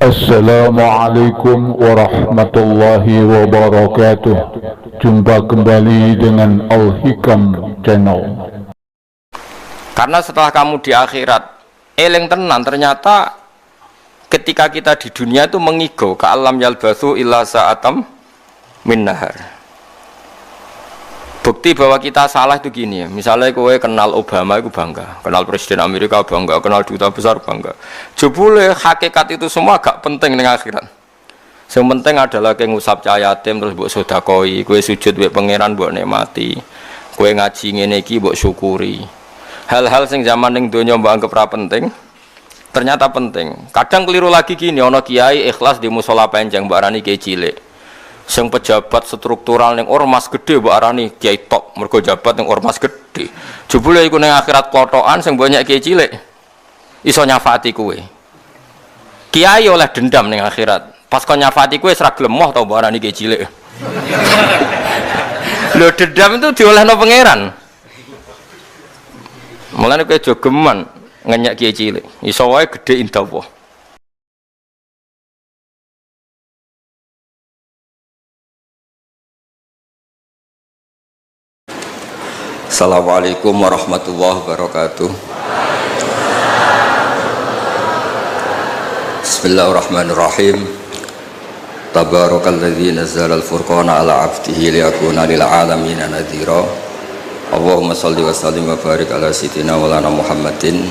Assalamualaikum warahmatullahi wabarakatuh. Jumpa kembali dengan Al-Hikam Channel. Karena setelah kamu di akhirat eling tenan, ternyata ketika kita di dunia itu mengigau ka alam yalbathu illa sa'atam min nahar. Bukti bahwa kita salah itu gini ya, misalnya kowe kenal Obama itu bangga, kenal Presiden Amerika bangga, kenal duta besar bangga. Jebule hakikat itu semua gak penting ning akhirat. Yang penting adalah kowe ngusap cahaya yatim terus mbok sedekoi, kowe sujud mbek pangeran mbok nikmati, kowe ngaji ngene iki mbok syukuri. Hal-hal sing zaman ning donya mbok anggap ra penting, ternyata penting. Kadang keliru lagi gini, ana kiai ikhlas di musala panjang mbok arani kiai cilik. Sing pejabat struktural ning ormas gede mbok arani kiai top, mergo jabat ning ormas gede. Jebule iku ning akhirat klotokan sing banyak kiai cilik iso nyafati kowe. Kiai oleh dendam ning akhirat. Pas kon nyafati kowe ora gelem moh to mbok arani kiai cilik. Lho dendam itu diolehno pangeran. Mulane kowe jogeman ngenyak kiai cilik. Iso wae gedhe indah apa. Assalamualaikum warahmatullahi wabarakatuh. Bismillahirrahmanirrahim. Tabarakalladzi nazzala al-furqana ala 'abdihi liyakuna lil 'alamin nadhira. Allahumma shalli wa sallim wa barik ala sayyidina maulana Muhammadin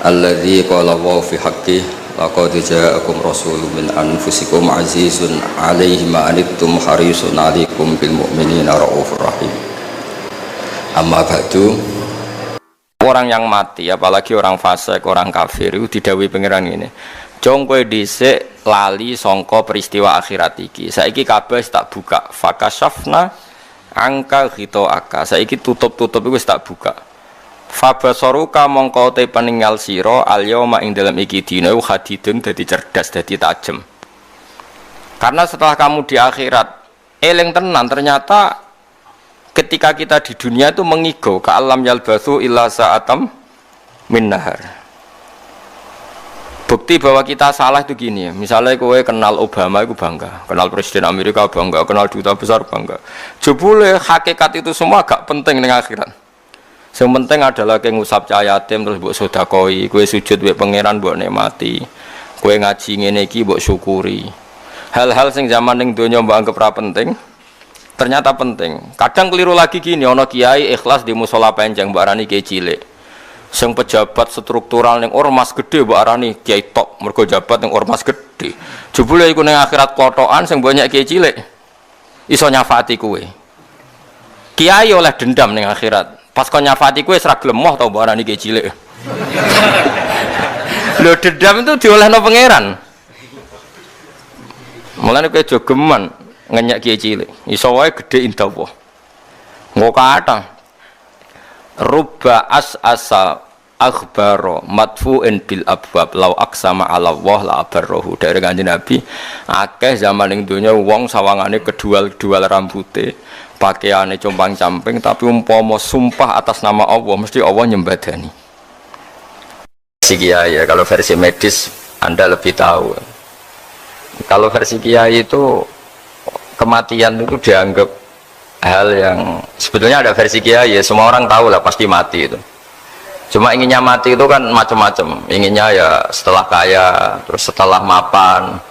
alladzi qala wa fi haqqihi laqad ja'akum rasulun min anfusikum 'azizun 'alaihi ma anittum harisun 'alaikum bil mu'minina raufur rahim. Amma ba'du. Orang yang mati, apalagi orang fasik, orang kafir itu didhawuhi pangeran ngene. Jong kowe dhisik lali sangka peristiwa akhirat iki. Saiki kabeh tak buka. Fakashafna angka ghitaaka. Saiki tutup-tutup iku wis tak buka. Fabasaruka mongko te peninggal sira al-yauma ing dalem iki dina hadidun dadi cerdas, dadi tajem. Karena setelah kamu di akhirat eling tenan, ternyata ketika kita di dunia itu mengigau ka alam yalbathu illa sa'atam min nahar. Bukti bahwa kita salah itu gini ya, misalnya kowe kenal Obama itu bangga, kenal Presiden Amerika bangga, kenal duta besar bangga. Jebule hakikat itu semua gak penting ning akhirat. Yang penting adalah kowe ngusap cahaya yatim terus mbok sedekoi, kowe sujud mbek pangeran mbok nikmati, kowe ngaji ngene iki mbok syukuri. Hal-hal sing zaman ning donya mbok anggap ra penting, ternyata penting. Kadang keliru lagi gini, ana kiai ikhlas di musala panjang mbok arani kiai cilik. Sing pejabat struktural ning ormas gede mbok arani kiai top, mergo jabat ning ormas gede. Jebule iku ning akhirat klotokan sing banyak kiai cilik iso nyafati kowe. Kiai oleh dendam ning akhirat. Pas kon nyafati kowe ora gelem moh to mbok arani kiai cilik. Lho dendam itu diolehno pangeran. Mulane kowe jogeman ngenyak kiai cilik iso wae gedhe indah apa. Engko kathah rubba asa akhbaro madfu'in bil abwab law aqsama ala Allah la abarrahu. Dari Kanjeng Nabi, akeh zaman ning donya wong sawangane kedual-dual rambute, pakaiane compang-camping, tapi umpama sumpah atas nama Allah mesti Allah nyembadani. Si kiai ya, kalau versi medis Anda lebih tahu. Kalau versi kiai itu kematian itu dianggap hal yang sebetulnya ada versi kiai ya, semua orang tahu lah pasti mati itu. Cuma inginnya mati itu kan macam-macam, inginnya ya setelah kaya, terus setelah mapan,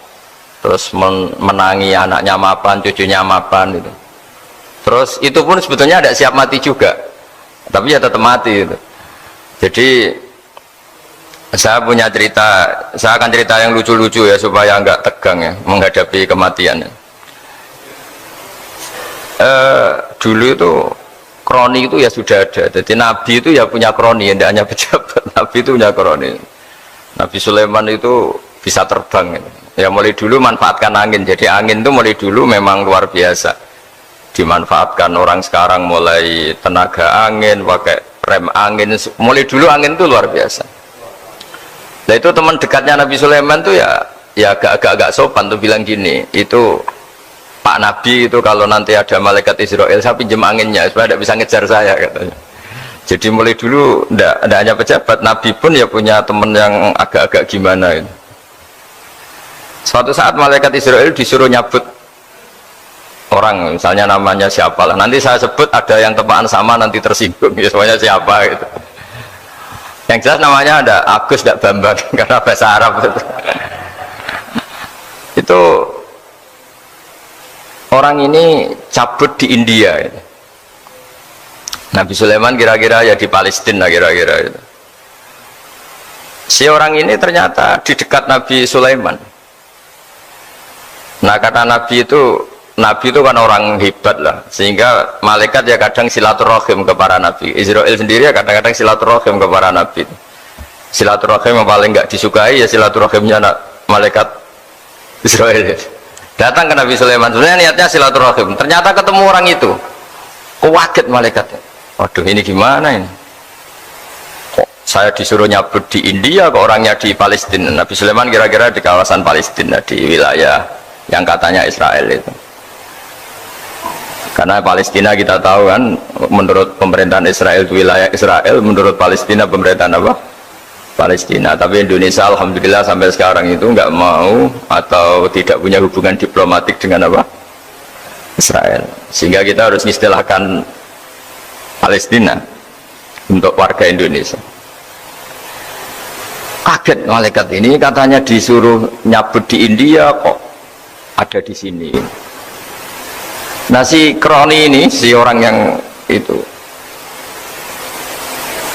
terus menangi anaknya mapan, cucunya mapan itu. Terus itu pun sebetulnya ada siap mati juga, tapi ya tetap mati itu. Jadi saya punya cerita, saya akan cerita yang lucu-lucu ya supaya nggak tegang ya menghadapi kematian. Dulu itu kroni itu ya sudah ada. Jadi Nabi itu ya punya kroni, tidak hanya pejabat. Nabi itu punya kroni. Nabi Sulaiman itu bisa terbang. Ya mulai dulu manfaatkan angin. Jadi angin itu mulai dulu memang luar biasa. Dimanfaatkan orang sekarang mulai tenaga angin, pakai rem angin. Mulai dulu angin itu luar biasa. Nah itu teman dekatnya Nabi Sulaiman tuh ya agak sopan tuh bilang gini, itu Pak Nabi itu kalau nanti ada malaikat Israel saya pinjam anginnya supaya tidak bisa ngejar saya katanya. Jadi mulai dulu tidak hanya pejabat, Nabi pun ya punya teman yang agak-agak gimana itu. Suatu saat malaikat Israel disuruh nyabut orang, misalnya namanya siapa lah. Nanti saya sebut ada yang tepaan sama nanti tersinggung. Ya semuanya siapa gitu. Yang jelas namanya ada Agus tidak Bambang karena bahasa Arab itu. Itu orang ini cabut di India. Gitu. Nabi Sulaiman kira-kira ya di Palestina kira-kira itu. Si orang ini ternyata di dekat Nabi Sulaiman. Nah kata Nabi itu kan orang hebat lah, sehingga malaikat ya kadang silaturahim ke para nabi. Israel sendiri ya kadang-kadang silaturahim ke para nabi. Silaturahim yang paling nggak disukai ya silaturahimnya malaikat Israel. Datang ke Nabi Sulaiman, sebenarnya niatnya silaturahim. Ternyata ketemu orang itu, kaget malaikatnya. Waduh ini gimana ini? Kok saya disuruh nyabut di India, kok orangnya di Palestina? Nabi Sulaiman kira-kira di kawasan Palestina, di wilayah yang katanya Israel itu. Karena Palestina kita tahu kan, menurut pemerintahan Israel itu wilayah Israel, menurut Palestina pemerintahan apa? Palestina. Tapi Indonesia alhamdulillah sampai sekarang itu nggak mau atau tidak punya hubungan diplomatik dengan apa? Israel. Sehingga kita harus mengistilahkan Palestina untuk warga Indonesia. Kaget malaikat ini, katanya disuruh nyabut di India kok ada di sini. Nah si Kroni ini, si orang yang itu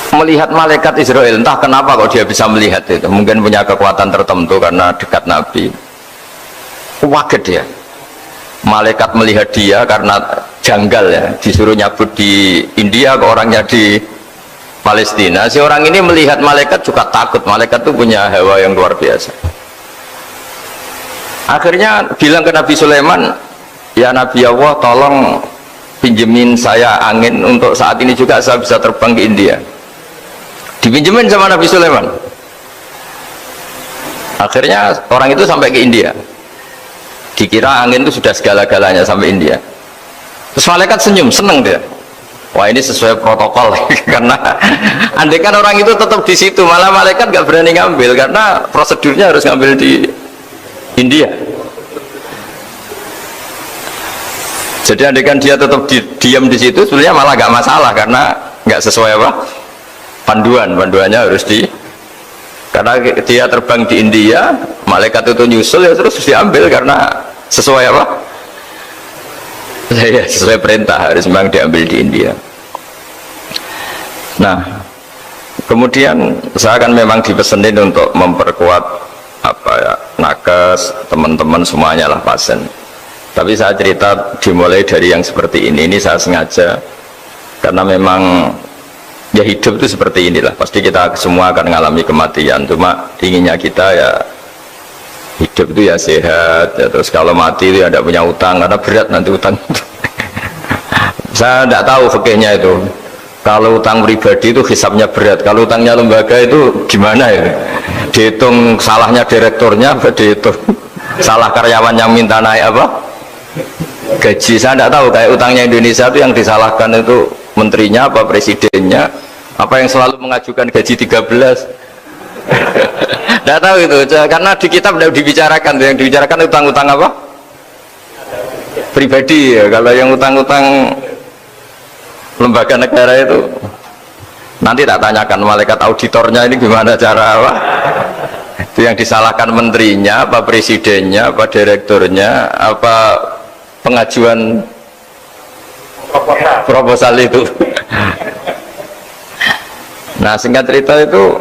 melihat malaikat Israel, entah kenapa kok dia bisa melihat itu, mungkin punya kekuatan tertentu karena dekat Nabi. Kaget dia, malaikat melihat dia karena janggal ya, disuruh nyabut di India kok orangnya di Palestina. Si orang ini melihat malaikat juga takut, malaikat itu punya hawa yang luar biasa. Akhirnya bilang ke Nabi Sulaiman, ya Nabi Allah tolong pinjemin saya angin untuk saat ini juga saya bisa terbang ke India. Dipinjemin sama Nabi Sulaiman. Akhirnya orang itu sampai ke India, dikira angin itu sudah segala-galanya sampai India. Terus malaikat senyum, seneng dia. Wah ini sesuai protokol karena andai kan orang itu tetap di situ, malah malaikat gak berani ngambil karena prosedurnya harus ngambil di India. Jadi andai kan dia tetap diam di situ, sebenarnya malah gak masalah karena gak sesuai apa? Panduannya harus karena dia terbang di India, malaikat itu nyusul ya terus diambil karena sesuai apa? Ya, sesuai perintah harus memang diambil di India. Nah, kemudian saya kan memang dipesenin untuk memperkuat apa ya, nakes, teman-teman semuanya lah pasien. Tapi saya cerita dimulai dari yang seperti ini saya sengaja karena memang ya hidup itu seperti inilah, pasti kita semua akan mengalami kematian, cuma inginnya kita ya hidup itu ya sehat ya, terus kalau mati itu ya tidak punya utang karena berat nanti utang. Saya tidak tahu fikihnya itu, kalau utang pribadi itu hisabnya berat, kalau utangnya lembaga itu gimana ya, dihitung salahnya direkturnya apa dihitung salah karyawan yang minta naik apa gaji. Saya tidak tahu, kayak utangnya Indonesia itu yang disalahkan itu menterinya apa presidennya apa yang selalu mengajukan gaji 13. Tidak tahu itu karena di kitab tidak dibicarakan, yang dibicarakan utang-utang apa pribadi ya. Kalau yang utang-utang lembaga negara itu nanti tak tanyakan malaikat auditornya ini gimana cara apa itu yang disalahkan menterinya apa presidennya apa direkturnya apa pengajuan proposal itu. Nah singkat cerita itu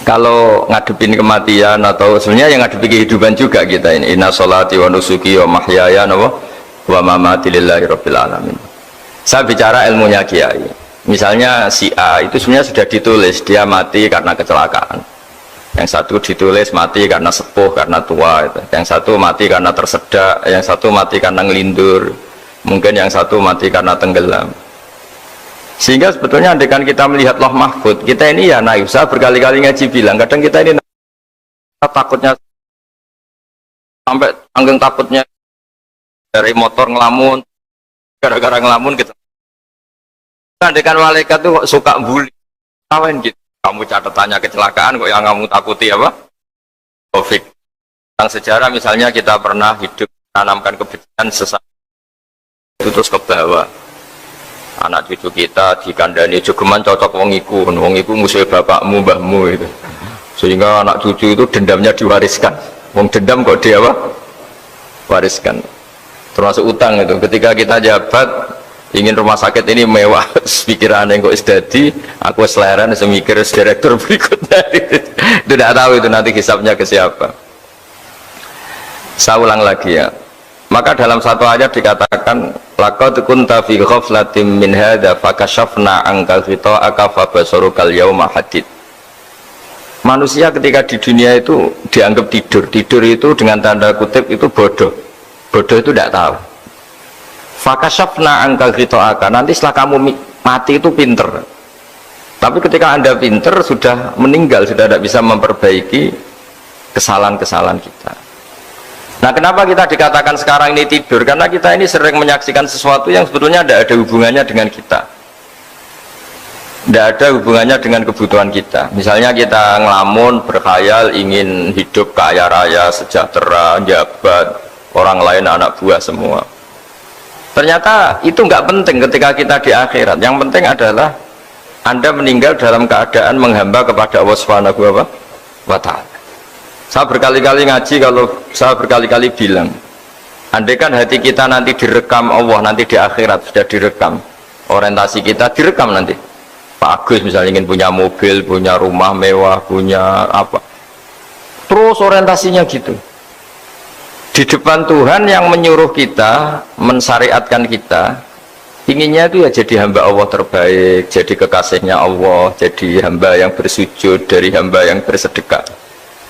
kalau ngadepin kematian atau sebenarnya yang ngadepi kehidupan juga kita ini, inna sholati wa nusuki wa mahyaya wa mamati lillahi rabbil alamin. Saya bicara ilmunya kiai, misalnya si A itu sebenarnya sudah ditulis dia mati karena kecelakaan, yang satu ditulis mati karena sepuh karena tua itu. Yang satu mati karena tersedak, yang satu mati karena ngelindur, mungkin yang satu mati karena tenggelam. Sehingga sebetulnya andaikan kita melihat Loh Mahfud, kita ini ya naif. Saya berkali-kali ngaji bilang, kadang kita ini takutnya sampai tanggung takutnya dari motor ngelamun, gara-gara ngelamun gitu. Andaikan malaikat tuh kok suka bully, kawan gitu. Kamu catatannya kecelakaan kok yang kamu takuti apa? Covid. Tentang sejarah misalnya kita pernah hidup menanamkan kebencian sesama itu terus ke bawah. Anak cucu kita dikandani jogeman cocok wong iku musuh bapakmu mbahmu itu. Sehingga anak cucu itu dendamnya diwariskan. Wong dendam kok dia apa? Wariskan. Termasuk utang itu. Ketika kita jabat ingin rumah sakit ini mewah, pikiran yang kok isdadi, aku seleran semikir direktur berikutnya. Itu tidak tahu itu nanti hisabnya ke siapa. Saya ulang lagi ya. Maka dalam satu ayat dikatakan laqad kunta fi ghaflatin min hadza fakashafna anka ghita'aka fabasarukal yauma hadid. Manusia ketika di dunia itu dianggap tidur itu dengan tanda kutip itu bodoh itu tidak tahu. Fakashafna anka ghita'aka, nanti setelah kamu mati itu pinter, tapi ketika anda pinter sudah meninggal, sudah tidak bisa memperbaiki kesalahan-kesalahan kita. Nah, kenapa kita dikatakan sekarang ini tidur? Karena kita ini sering menyaksikan sesuatu yang sebetulnya tidak ada hubungannya dengan kita, tidak ada hubungannya dengan kebutuhan kita. Misalnya kita ngelamun, berkhayal, ingin hidup kaya raya, sejahtera, jabat, orang lain anak buah semua. Ternyata itu nggak penting ketika kita di akhirat. Yang penting adalah Anda meninggal dalam keadaan menghamba kepada Allah Subhanahu wa Ta'ala. Saya berkali-kali ngaji, kalau saya berkali-kali bilang, andaikan hati kita nanti direkam Allah, nanti di akhirat sudah direkam, orientasi kita direkam nanti. Pak Agus misalnya ingin punya mobil, punya rumah mewah, punya apa, terus orientasinya gitu. Di depan Tuhan yang menyuruh kita, mensyariatkan kita, inginnya itu ya jadi hamba Allah terbaik, jadi kekasihnya Allah, jadi hamba yang bersujud, dari hamba yang bersedekah.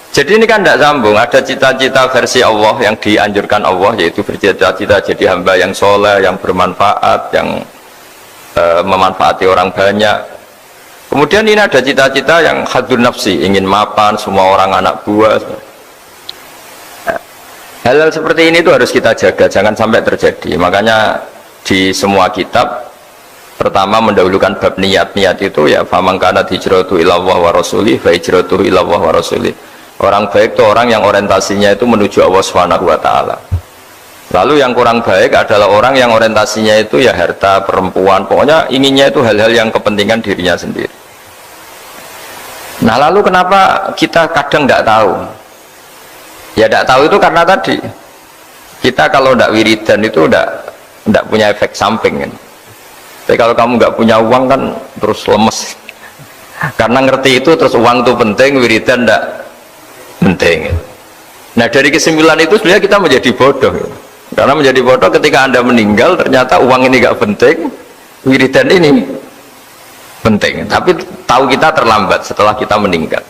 Jadi ini kan tidak sambung. Ada cita-cita versi Allah yang dianjurkan Allah, yaitu bercita-cita jadi hamba yang soleh, yang bermanfaat, yang memanfaati orang banyak. Kemudian ini ada cita-cita yang hadun nafsi, ingin mapan semua orang anak buah. Hal-hal seperti ini itu harus kita jaga, jangan sampai terjadi. Makanya di semua kitab pertama mendahulukan bab niat itu ya faman kana hijratu ila Allah wa rasulih fa hijratuhu ila Allah wa rasulih. Orang baik itu orang yang orientasinya itu menuju Allah Subhanahu wa Ta'ala. Lalu yang kurang baik adalah orang yang orientasinya itu ya harta, perempuan, pokoknya inginnya itu hal-hal yang kepentingan dirinya sendiri. Nah, lalu kenapa kita kadang tidak tahu? Ya tidak tahu itu karena tadi kita kalau tidak wiridan itu tidak punya efek samping kan. Tapi kalau kamu nggak punya uang kan terus lemes. Karena ngerti itu terus uang itu penting, wiridan tidak penting. Nah, dari kesimpulan itu sebenarnya kita menjadi bodoh. Karena menjadi bodoh ketika Anda meninggal ternyata uang ini nggak penting, wiridan ini penting. Tapi tahu kita terlambat setelah kita meninggal.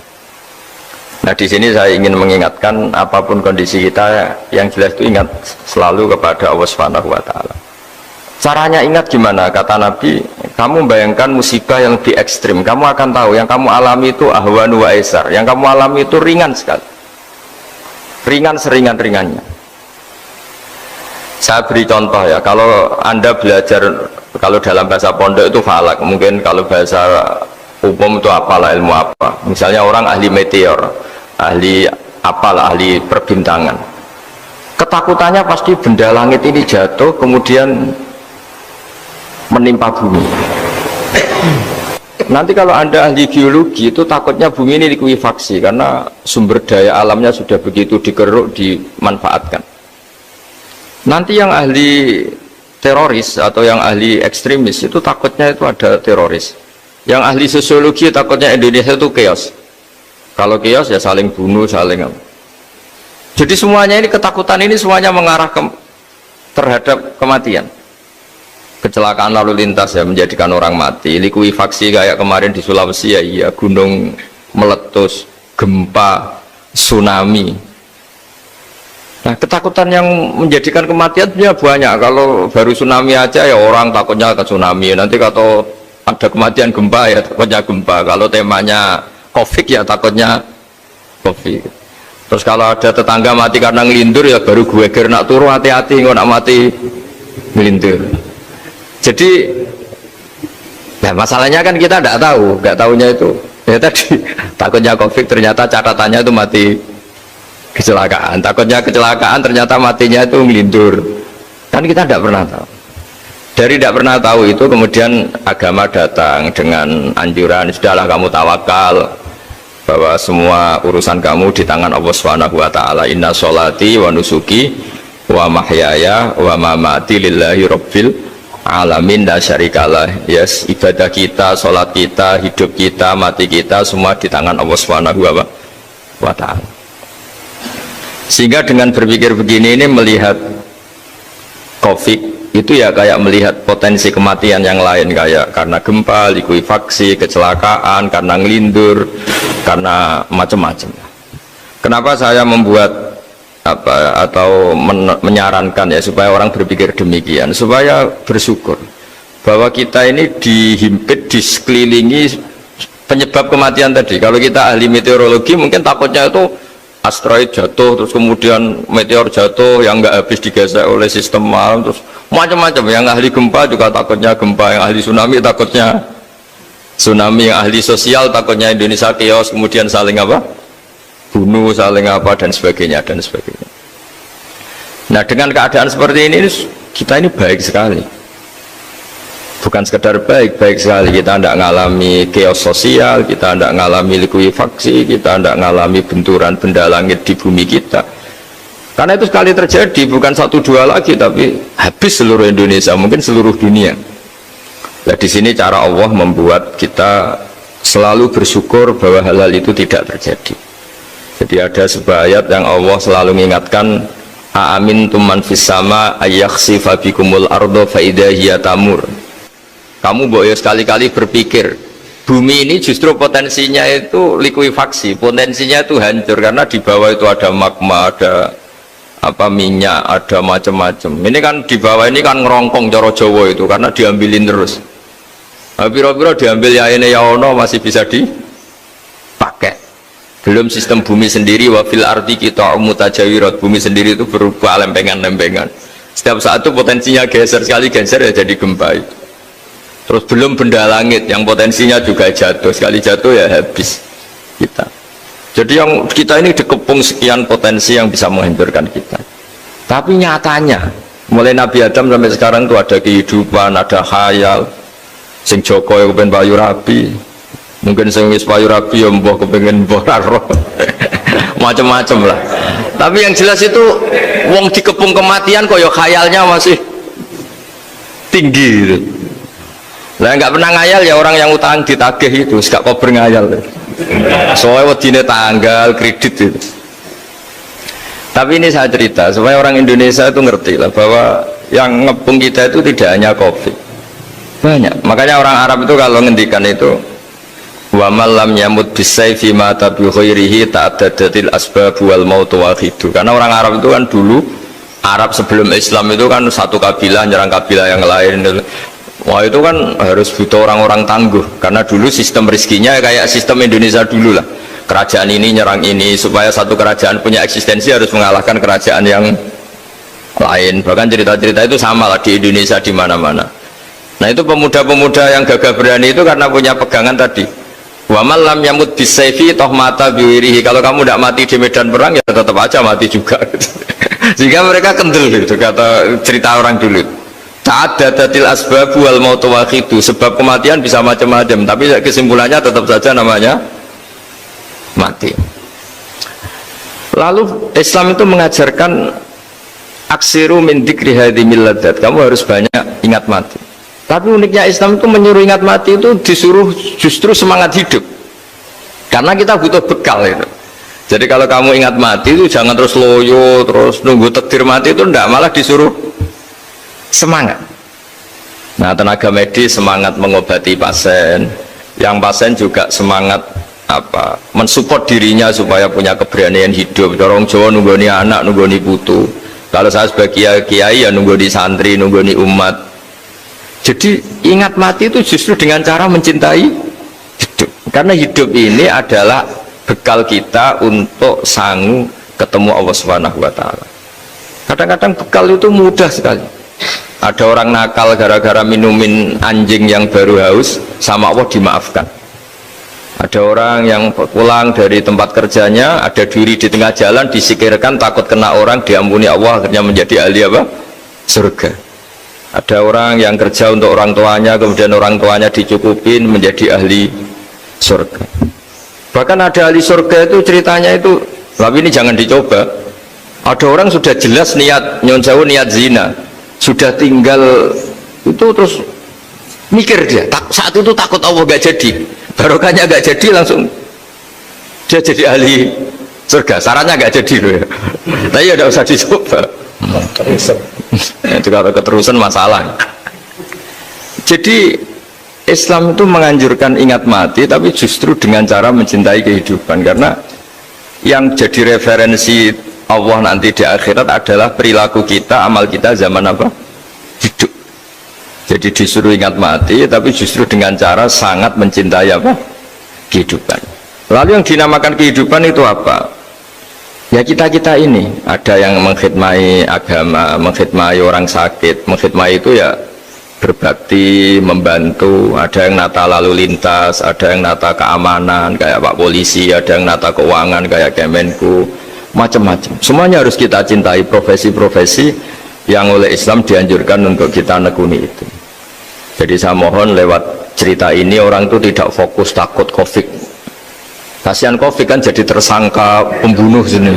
Nah, di sini saya ingin mengingatkan apapun kondisi kita, yang jelas itu ingat selalu kepada Allah Subhanahu wa Ta'ala. Caranya ingat gimana? Kata Nabi, kamu bayangkan musibah yang lebih ekstrim, kamu akan tahu yang kamu alami itu ahwanu wa aisar, yang kamu alami itu ringan sekali, ringan seringan-ringannya. Saya beri contoh ya, kalau Anda belajar, kalau dalam bahasa pondok itu falak, mungkin kalau bahasa umum itu apalah, ilmu apa, misalnya orang ahli meteor, ahli apalah, ahli perbintangan, ketakutannya pasti benda langit ini jatuh kemudian menimpa bumi. Nanti kalau Anda ahli geologi itu takutnya bumi ini likuifaksi karena sumber daya alamnya sudah begitu dikeruk, dimanfaatkan. Nanti yang ahli teroris atau yang ahli ekstremis itu takutnya itu ada teroris. Yang ahli sosiologi takutnya Indonesia itu chaos. Kalau chaos ya saling bunuh, saling apa. Jadi semuanya ini, ketakutan ini semuanya mengarah terhadap kematian. Kecelakaan lalu lintas ya menjadikan orang mati, likuifaksi kayak kemarin di Sulawesi ya, iya, gunung meletus, gempa, tsunami. Nah, ketakutan yang menjadikan kematian banyak. Kalau baru tsunami aja ya orang takutnya ke tsunami, nanti kalau ada kematian gempa ya takutnya gempa, kalau temanya COVID ya takutnya COVID. Terus kalau ada tetangga mati karena ngelindur ya baru gue nak turu, hati-hati nggak nak mati ngelindur. Jadi nah masalahnya kan kita tidak tahu, nggak tahunya itu ya tadi takutnya COVID, ternyata catatannya itu mati kecelakaan. Takutnya kecelakaan ternyata matinya itu ngelindur. Kan kita tidak pernah tahu. Dari tidak pernah tahu itu kemudian agama datang dengan anjuran, sudahlah kamu tawakal bahwa semua urusan kamu di tangan Allah Subhanahu wa taala. Inna sholati wa nusuki wa mahyaya wa mamati lillahi rabbil alamin la syarikalah. Yes, ibadah kita, sholat kita, hidup kita, mati kita semua di tangan Allah Subhanahu wa taala. Sehingga dengan berpikir begini ini melihat Covid itu ya kayak melihat potensi kematian yang lain, kayak karena gempa, likuifaksi, kecelakaan, karena ngelindur, karena macam-macam. Kenapa saya membuat menyarankan ya supaya orang berpikir demikian, supaya bersyukur bahwa kita ini dihimpit, disekelilingi penyebab kematian tadi. Kalau kita ahli meteorologi mungkin takutnya itu asteroid jatuh, terus kemudian meteor jatuh yang nggak habis digesek oleh sistem alam, terus macam-macam. Yang ahli gempa juga takutnya gempa, yang ahli tsunami takutnya tsunami, yang ahli sosial takutnya Indonesia chaos, kemudian saling bunuh, saling dan sebagainya dan sebagainya. Nah, dengan keadaan seperti ini kita ini baik sekali, bukan sekedar baik sekali. Kita tidak mengalami chaos sosial, kita tidak mengalami likuifaksi, kita tidak mengalami benturan benda langit di bumi kita. Karena itu sekali terjadi bukan 1-2 lagi, tapi habis seluruh Indonesia, mungkin seluruh dunia. Nah, di sini cara Allah membuat kita selalu bersyukur bahwa hal-hal itu tidak terjadi. Jadi ada sebuah ayat yang Allah selalu mengingatkan, a'amintum man fis sama ayakhsifa bikumul ardo fa idza hiya tamur. Kamu boleh sekali-kali berpikir bumi ini justru potensinya itu likuifaksi, potensinya itu hancur karena di bawah itu ada magma, ada minyak, ada macam-macam. Ini kan di bawah ini kan ngerongkong cara Jawa itu karena diambilin terus. Piro-piro diambil ya ini ya ono masih bisa dipakai. Belum sistem bumi sendiri, wafil arti kita mutajawirat, bumi sendiri itu berubah lempengan-lempengan. Setiap saat itu potensinya geser, sekali geser ya jadi gempa itu. Terus belum benda langit yang potensinya juga jatuh, sekali jatuh ya habis kita. Jadi yang kita ini dikepung sekian potensi yang bisa menghancurkan kita. Tapi nyatanya mulai Nabi Adam sampai sekarang itu ada kehidupan, ada khayal. Sing Joko yang kepengen payu rabi, mungkin sing wis payu rabi ya mbah kepengen mbah roh. Macam-macam lah. Tapi yang jelas itu wong dikepung kematian kok ya khayalnya masih tinggi gitu. Lah nggak pernah ngayal ya orang yang utang ditagih itu, gak kober ngayal. Soalnya wedine tanggal kredit itu. Tapi ini saya cerita supaya orang Indonesia itu ngerti lah bahwa yang ngepung kita itu tidak hanya Covid, banyak. Makanya orang Arab itu kalau ngendikan itu wa malam yamut bisayfi mata bi khairihi ta'addadatil asbab wal maut wahidu. Karena orang Arab itu kan dulu, Arab sebelum Islam itu kan satu kabilah nyerang kabilah yang lain. Wah itu kan harus butuh orang-orang tangguh, karena dulu sistem rezekinya kayak sistem Indonesia dulu lah. Kerajaan ini nyerang ini, supaya satu kerajaan punya eksistensi harus mengalahkan kerajaan yang lain. Bahkan cerita-cerita itu sama lah di Indonesia di mana-mana. Nah itu pemuda-pemuda yang gagah berani itu karena punya pegangan tadi. Wa man lam yamut bisayfi toh mata biwirihi. Kalau kamu tidak mati di medan perang ya tetap aja mati juga. Sehingga mereka kendel gitu, kata cerita orang dulu. Ta'addadatil asbab wal maut wahidu. Sebab kematian bisa macam-macam, tapi kesimpulannya tetap saja namanya mati. Lalu Islam itu mengajarkan aksiru min dzikri hadhimil ladzat. Kamu harus banyak ingat mati. Tapi uniknya Islam itu menyuruh ingat mati itu disuruh justru semangat hidup. Karena kita butuh bekal itu. Jadi kalau kamu ingat mati itu jangan terus loyo, terus nunggu takdir mati, itu enggak, malah disuruh semangat. Nah, tenaga medis semangat mengobati pasien, yang pasien juga semangat mensupport dirinya supaya punya keberanian hidup. Dorong Jawa nunggoni anak, nunggoni putu. Kalau saya sebagai kiai ya nunggoni santri, nunggoni umat. Jadi ingat mati itu justru dengan cara mencintai hidup. Karena hidup ini adalah bekal kita untuk sanggup ketemu Allah Subhanahu wa taala. Kadang-kadang bekal itu mudah sekali. Ada orang nakal gara-gara minumin anjing yang baru haus, sama Allah dimaafkan. Ada orang yang pulang dari tempat kerjanya, ada duri di tengah jalan, disikirkan takut kena orang, diampuni Allah, akhirnya menjadi ahli apa? Surga. Ada orang yang kerja untuk orang tuanya, kemudian orang tuanya dicukupin, menjadi ahli surga. Bahkan ada ahli surga itu ceritanya itu, tapi ini jangan dicoba. Ada orang sudah jelas niat nyon sewu, niat zina, sudah tinggal itu terus mikir dia, saat itu takut Allah gak jadi, barokahnya gak jadi, langsung dia jadi ahli surga. Sarannya gak jadi loh ya. Tapi ya udah usah dicoba. Itu kalau keterusan masalah. Jadi Islam itu menganjurkan ingat mati, tapi justru dengan cara mencintai kehidupan. Karena yang jadi referensi Allah nanti di akhirat adalah perilaku kita, amal kita zaman apa? Hidup. Jadi disuruh ingat mati, tapi justru dengan cara sangat mencintai apa? Kehidupan. Lalu yang dinamakan kehidupan itu apa? Ya kita-kita ini. Ada yang mengkhidmati agama, mengkhidmati orang sakit, mengkhidmati itu ya berbakti, membantu. Ada yang nata lalu lintas, ada yang nata keamanan kayak Pak Polisi, ada yang nata keuangan kayak Kemenku, macam-macam. Semuanya harus kita cintai, profesi-profesi yang oleh Islam dianjurkan untuk kita nekuni itu. Jadi saya mohon lewat cerita ini orang itu tidak fokus takut COVID. Kasihan COVID kan jadi tersangka pembunuh sini.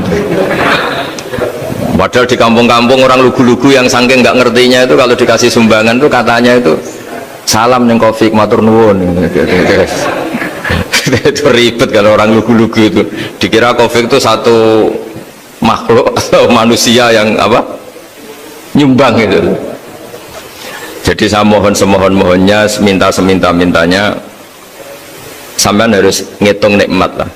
Padahal di kampung-kampung orang lugu-lugu yang saking nggak ngertinya itu kalau dikasih sumbangan itu katanya itu salam yang COVID matur nuwun. Itu ribet kalau orang lugu-lugu itu. Dikira COVID itu satu makhluk atau manusia yang apa? Nyumbang itu. Jadi saya mohon semohon-mohonnya, seminta-mintanya sampean harus ngitung nikmat lah.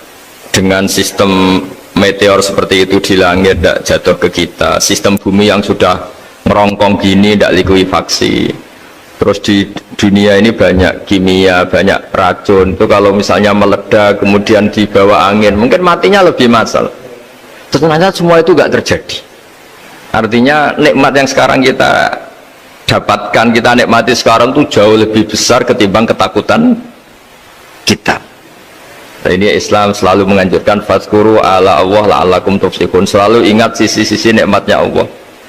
Dengan sistem meteor seperti itu di langit tidak jatuh ke kita, sistem bumi yang sudah merongkong gini tidak likuifaksi, terus di dunia ini banyak kimia, banyak racun, itu kalau misalnya meledak kemudian dibawa angin mungkin matinya lebih masalah. Ternyata semua itu nggak terjadi. Artinya nikmat yang sekarang kita dapatkan, kita nikmati sekarang itu jauh lebih besar ketimbang ketakutan kita. Nah, ini Islam selalu menganjurkan fazkuru ala Allah la'allakum tuflihun. Selalu ingat sisi-sisi nikmatnya Allah.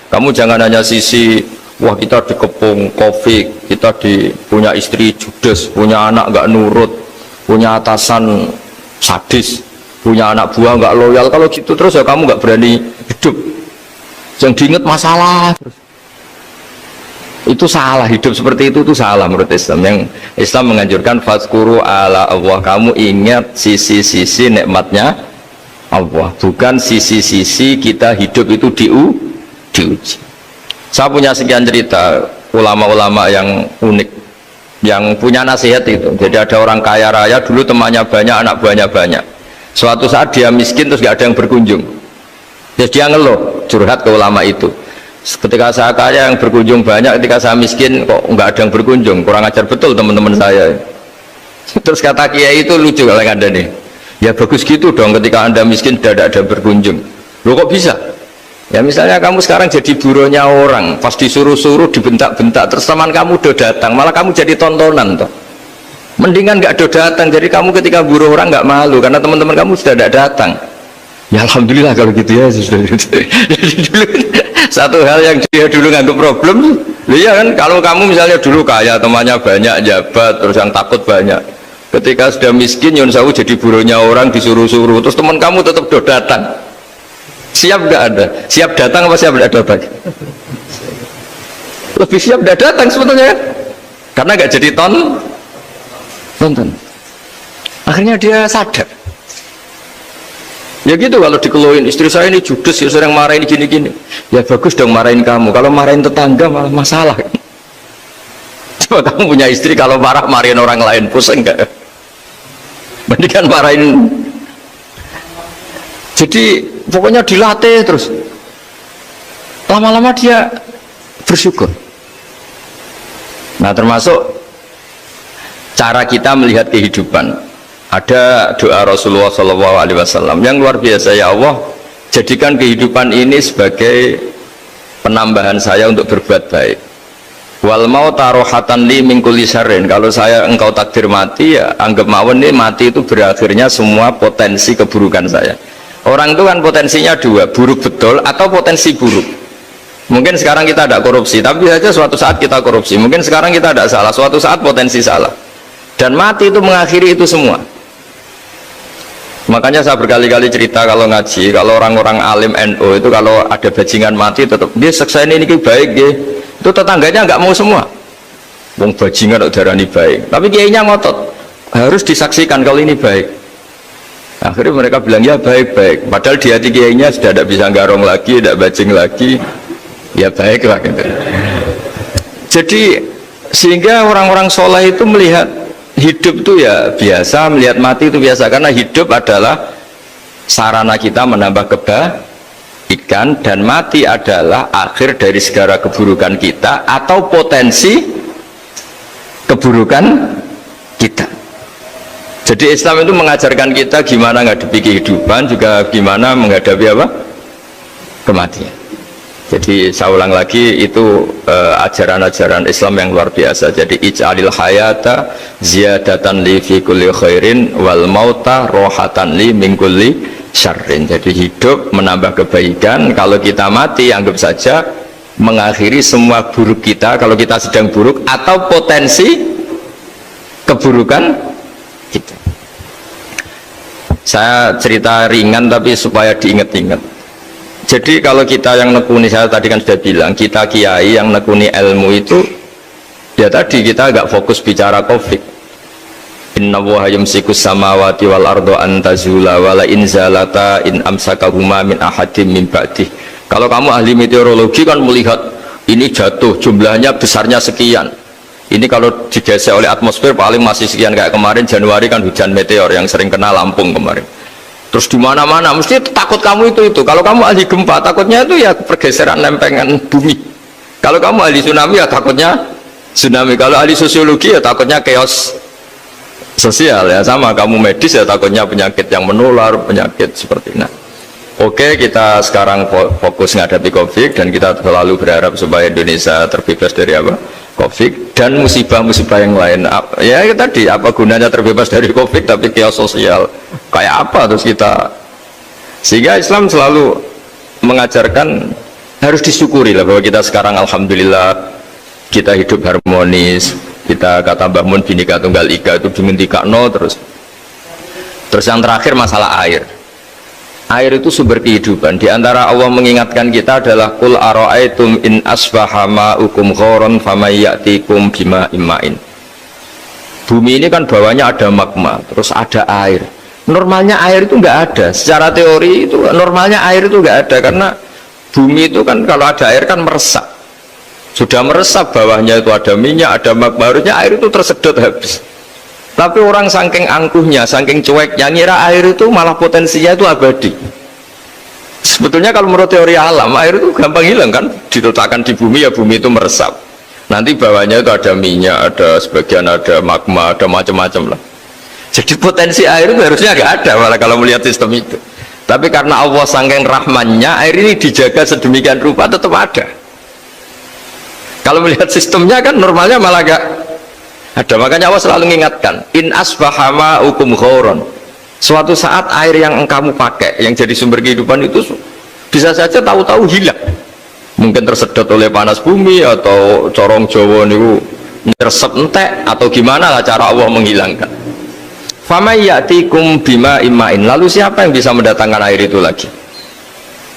Kamu jangan hanya sisi wah kita dikepung COVID, kita punya istri judes, punya anak nggak nurut, punya atasan sadis, punya anak buah nggak loyal. Kalau gitu terus ya kamu nggak berani hidup. Yang diingat masalah terus. Itu salah, hidup seperti itu salah menurut Islam. Yang Islam menganjurkan fazkuru ala Allah, kamu ingat sisi-sisi nikmatnya Allah, bukan sisi-sisi kita hidup itu diuji. Saya punya sekian cerita ulama-ulama yang unik, yang punya nasihat itu. Jadi ada orang kaya raya dulu temannya banyak, anak buahnya banyak. Suatu saat dia miskin terus gak ada yang berkunjung. Jadi dia ngeluh, curhat ke ulama itu. Ketika saya kaya yang berkunjung banyak, ketika saya miskin kok nggak ada yang berkunjung, kurang ajar betul teman-teman saya. Terus kata kiai itu lucu kalau yang ada nih, ya bagus gitu dong ketika anda miskin tidak ada berkunjung. Loh kok bisa? Ya misalnya kamu sekarang jadi buruhnya orang, pas disuruh-suruh dibentak-bentak, terus teman kamu udah datang, malah kamu jadi tontonan toh. Mendingan nggak ada datang, jadi kamu ketika buruh orang nggak malu karena teman-teman kamu sudah tidak datang. Ya alhamdulillah kalau gitu ya sudah. Jadi dulu satu hal yang dia dulu nganggap problem, iya kan, kalau kamu misalnya dulu kaya, temannya banyak, jabat, terus yang takut banyak, ketika sudah miskin nyun sewu jadi buruhnya orang, disuruh-suruh, terus teman kamu tetap do datang, siap nggak ada? Siap datang apa siap nggak datang? Lebih siap nggak datang sebetulnya, karena nggak jadi tonton. Akhirnya dia sadar. Ya gitu, kalau dikeluhin istri saya ini judes, ya sering marahin gini-gini. Ya bagus dong marahin kamu, kalau marahin tetangga malah masalah. Coba kamu punya istri kalau marahin orang lain, pusing enggak? Mendingan marahin. Jadi pokoknya dilatih terus. Lama-lama dia bersyukur. Nah termasuk cara kita melihat kehidupan. Ada doa Rasulullah SAW yang luar biasa, ya Allah jadikan kehidupan ini sebagai penambahan saya untuk berbuat baik. Wal mau tarohatan li min kulli syarrin. Kalau engkau takdir mati, ya anggap mawon nih mati itu berakhirnya semua potensi keburukan saya. Orang itu kan potensinya dua, buruk betul atau potensi buruk. Mungkin sekarang kita ada korupsi, tapi saja suatu saat kita korupsi. Mungkin sekarang kita ada salah, suatu saat potensi salah. Dan mati itu mengakhiri itu semua. Makanya saya berkali-kali cerita kalau ngaji, kalau orang-orang alim NU itu kalau ada bajingan mati tetap dia seksa ini baik dia. Itu tetangganya nggak mau semua. Wong bajingan darani baik, tapi kiainya ngotot harus disaksikan kalau ini baik. Akhirnya mereka bilang ya baik-baik, padahal di hati kiainya sudah tidak bisa garong lagi, tidak bajing lagi, ya baik lah gitu. Jadi sehingga orang-orang soleh itu melihat hidup itu ya biasa, melihat mati itu biasa, karena hidup adalah sarana kita menambah kebaikan, dan mati adalah akhir dari segala keburukan kita atau potensi keburukan kita. Jadi Islam itu mengajarkan kita gimana menghadapi kehidupan, juga gimana menghadapi apa? Kematian. Jadi saya ulang lagi, itu ajaran-ajaran Islam yang luar biasa. Jadi ij'alil hayata ziyadatan li fi kulli khairin wal mauta rohatan li min kulli syarrin. Jadi hidup menambah kebaikan, kalau kita mati anggap saja mengakhiri semua buruk kita kalau kita sedang buruk atau potensi keburukan kita. Saya cerita ringan tapi supaya diingat-ingat. Jadi kalau kita yang nekuni, saya tadi kan sudah bilang, kita kiai yang nekuni ilmu itu, ya tadi kita agak fokus bicara COVID. Inna Allaha yumsikus samawati wal ardo an tazula wala in zalata in amsakahuma min ahadim min ba'dih. Kalau kamu ahli meteorologi kan melihat ini jatuh jumlahnya besarnya sekian. Ini kalau digesek oleh atmosfer paling masih sekian, kayak kemarin Januari kan hujan meteor yang sering kena Lampung kemarin. Terus di mana-mana mesti takut kamu itu. Kalau kamu ahli gempa takutnya itu ya pergeseran lempengan bumi. Kalau kamu ahli tsunami ya takutnya tsunami. Kalau ahli sosiologi ya takutnya chaos sosial, ya sama. Kamu medis ya takutnya penyakit yang menular, penyakit seperti ini. Oke, kita sekarang fokus menghadapi COVID, dan kita selalu berharap supaya Indonesia terbebas dari apa? COVID dan musibah-musibah yang lain. Ya tadi, apa gunanya terbebas dari COVID tapi chaos sosial kayak apa terus kita? Sehingga Islam selalu mengajarkan harus disyukuri lah bahwa kita sekarang alhamdulillah kita hidup harmonis. Kita kata Mbah Mun Bhinneka Tunggal Ika itu dimentikakno terus yang terakhir masalah air. Air itu sumber kehidupan. Di antara Allah mengingatkan kita adalah qul ara'aitum in asbaha ma'ukum ghoron famay ya'tikum bima imma'in. Bumi ini kan bawahnya ada magma, terus ada air. Normalnya air itu nggak ada. Secara teori itu normalnya air itu nggak ada, karena bumi itu kan kalau ada air kan meresap. Sudah meresap, bawahnya itu ada minyak, ada magma, harusnya air itu tersedot habis. Tapi orang saking angkuhnya, saking cueknya, ngira air itu malah potensinya itu abadi. Sebetulnya kalau menurut teori alam, air itu gampang hilang kan, diletakkan di bumi ya bumi itu meresap. Nanti bawahnya itu ada minyak, ada sebagian ada magma, ada macam-macam lah. Jadi potensi air itu harusnya nggak ada malah kalau melihat sistem itu. Tapi karena Allah saking rahmannya, air ini dijaga sedemikian rupa tetap ada. Kalau melihat sistemnya kan normalnya malah nggak ada. Makanya Allah selalu mengingatkan, in asbaha ma'ukum ghoron. Suatu saat air yang kamu pakai yang jadi sumber kehidupan itu bisa saja tahu-tahu hilang, mungkin tersedot oleh panas bumi atau corong Jawa niku nyeresep entek atau gimana lah cara Allah menghilangkan. Famay ya'tikum bima imma'in. Lalu siapa yang bisa mendatangkan air itu lagi?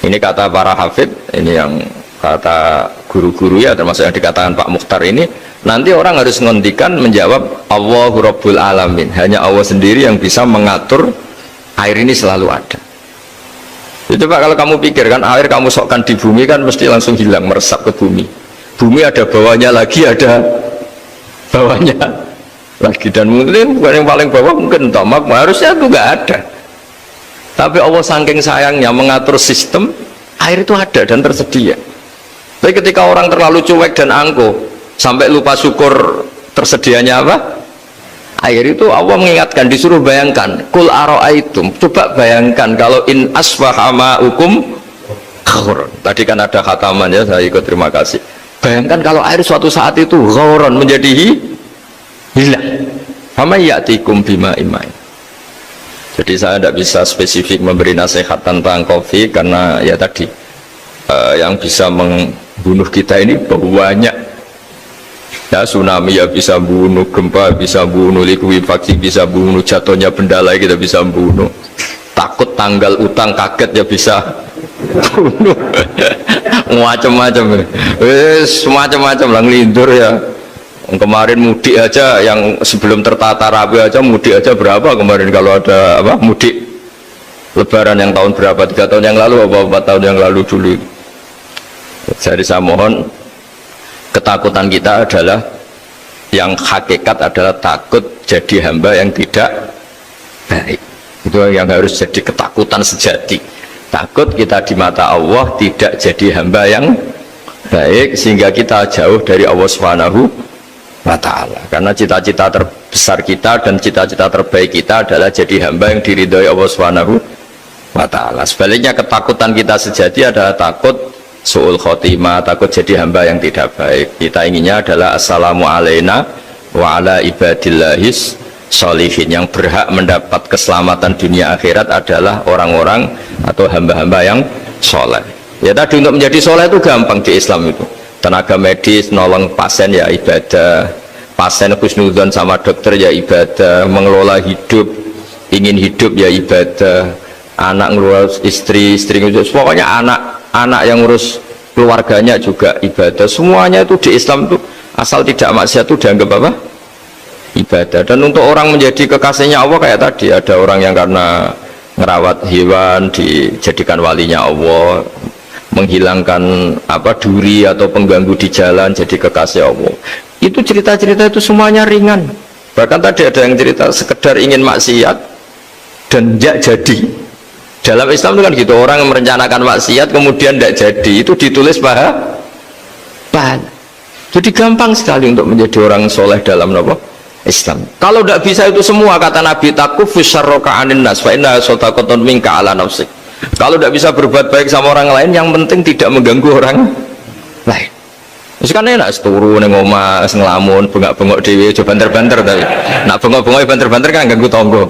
Ini kata para hafidh, ini yang kata guru-guru ya, termasuk yang dikatakan Pak Mukhtar ini. Nanti orang harus ngondikan menjawab Allahu Rabbul Alamin. Hanya Allah sendiri yang bisa mengatur air ini selalu ada. Itu Pak, kalau kamu pikir kan air kamu sokkan di bumi kan mesti langsung hilang, meresap ke bumi. Bumi ada bawahnya lagi, ada bawahnya lagi, dan mungkin yang paling bawah mungkin entah magma, harusnya itu nggak ada. Tapi Allah saking sayangnya mengatur sistem, air itu ada dan tersedia. Tapi ketika orang terlalu cuek dan angkuh sampai lupa syukur tersedianya apa? Air itu Allah mengingatkan, disuruh bayangkan, kul ara'aitum, coba bayangkan kalau in asbaha ma'ukum ghoron. Tadi kan ada khataman ya, saya ikut terima kasih. Bayangkan kalau air suatu saat itu ghauran menjadi hilang. Fama ya'tikum bima imai. Jadi saya tidak bisa spesifik memberi nasihat tentang kopi karena ya tadi yang bisa membunuh kita ini banyak. Ya tsunami ya bisa bunuh, gempa bisa bunuh, likuifaksi bisa bunuh, jatuhnya benda lain kita bisa bunuh. Takut tanggal utang kaget ya bisa bunuh. Macam-macam, semacam-macam lah ngelindur ya. Kemarin mudik aja yang sebelum tertata rapi aja mudik aja berapa kemarin kalau ada apa mudik lebaran yang tahun berapa 3 tahun yang lalu apa 4 tahun yang lalu dulu. Jadi saya mohon ketakutan kita adalah yang hakikat adalah takut jadi hamba yang tidak baik. Itu yang harus jadi ketakutan sejati. Takut kita di mata Allah tidak jadi hamba yang baik sehingga kita jauh dari Allah Subhanahu wa ta'ala. Karena cita-cita terbesar kita dan cita-cita terbaik kita adalah jadi hamba yang diridhoi Allah Subhanahu wa ta'ala. Sebaliknya ketakutan kita sejati adalah takut su'ul khotimah, takut jadi hamba yang tidak baik. Kita inginnya adalah assalamu alaina wa ala ibadillahis sholihin. Yang berhak mendapat keselamatan dunia akhirat adalah orang-orang atau hamba-hamba yang soleh. Ya tadi untuk menjadi soleh itu gampang di Islam itu. Tenaga medis nolong pasien ya ibadah, pasien husnudzon sama dokter ya ibadah, mengelola hidup, ingin hidup ya ibadah, anak ngurus istri ngurus, pokoknya anak yang ngurus keluarganya juga ibadah. Semuanya itu di Islam itu asal tidak maksiat itu dianggap apa? Ibadah. Dan untuk orang menjadi kekasihnya Allah kayak tadi, ada orang yang karena ngerawat hewan dijadikan walinya Allah, menghilangkan apa duri atau pengganggu di jalan jadi kekasih Allah. Itu cerita-cerita itu semuanya ringan. Bahkan tadi ada yang cerita sekedar ingin maksiat dan tidak jadi. Dalam Islam itu kan gitu, orang merencanakan maksiat kemudian tidak jadi, itu ditulis pahala. Jadi gampang sekali untuk menjadi orang soleh dalam apa? Islam. Kalau tidak bisa itu semua, kata Nabi, takufus syarroka anin nas fa inna sadaqatun minka ala nafsik. Kalau tidak bisa berbuat baik sama orang lain, yang penting tidak mengganggu orang lain. Terus kan enak turu ning omah ngelamun bengak-bengok dhewe aja banter-banter, tapi nak bengok-bengok banter-banter kan ganggu tangga.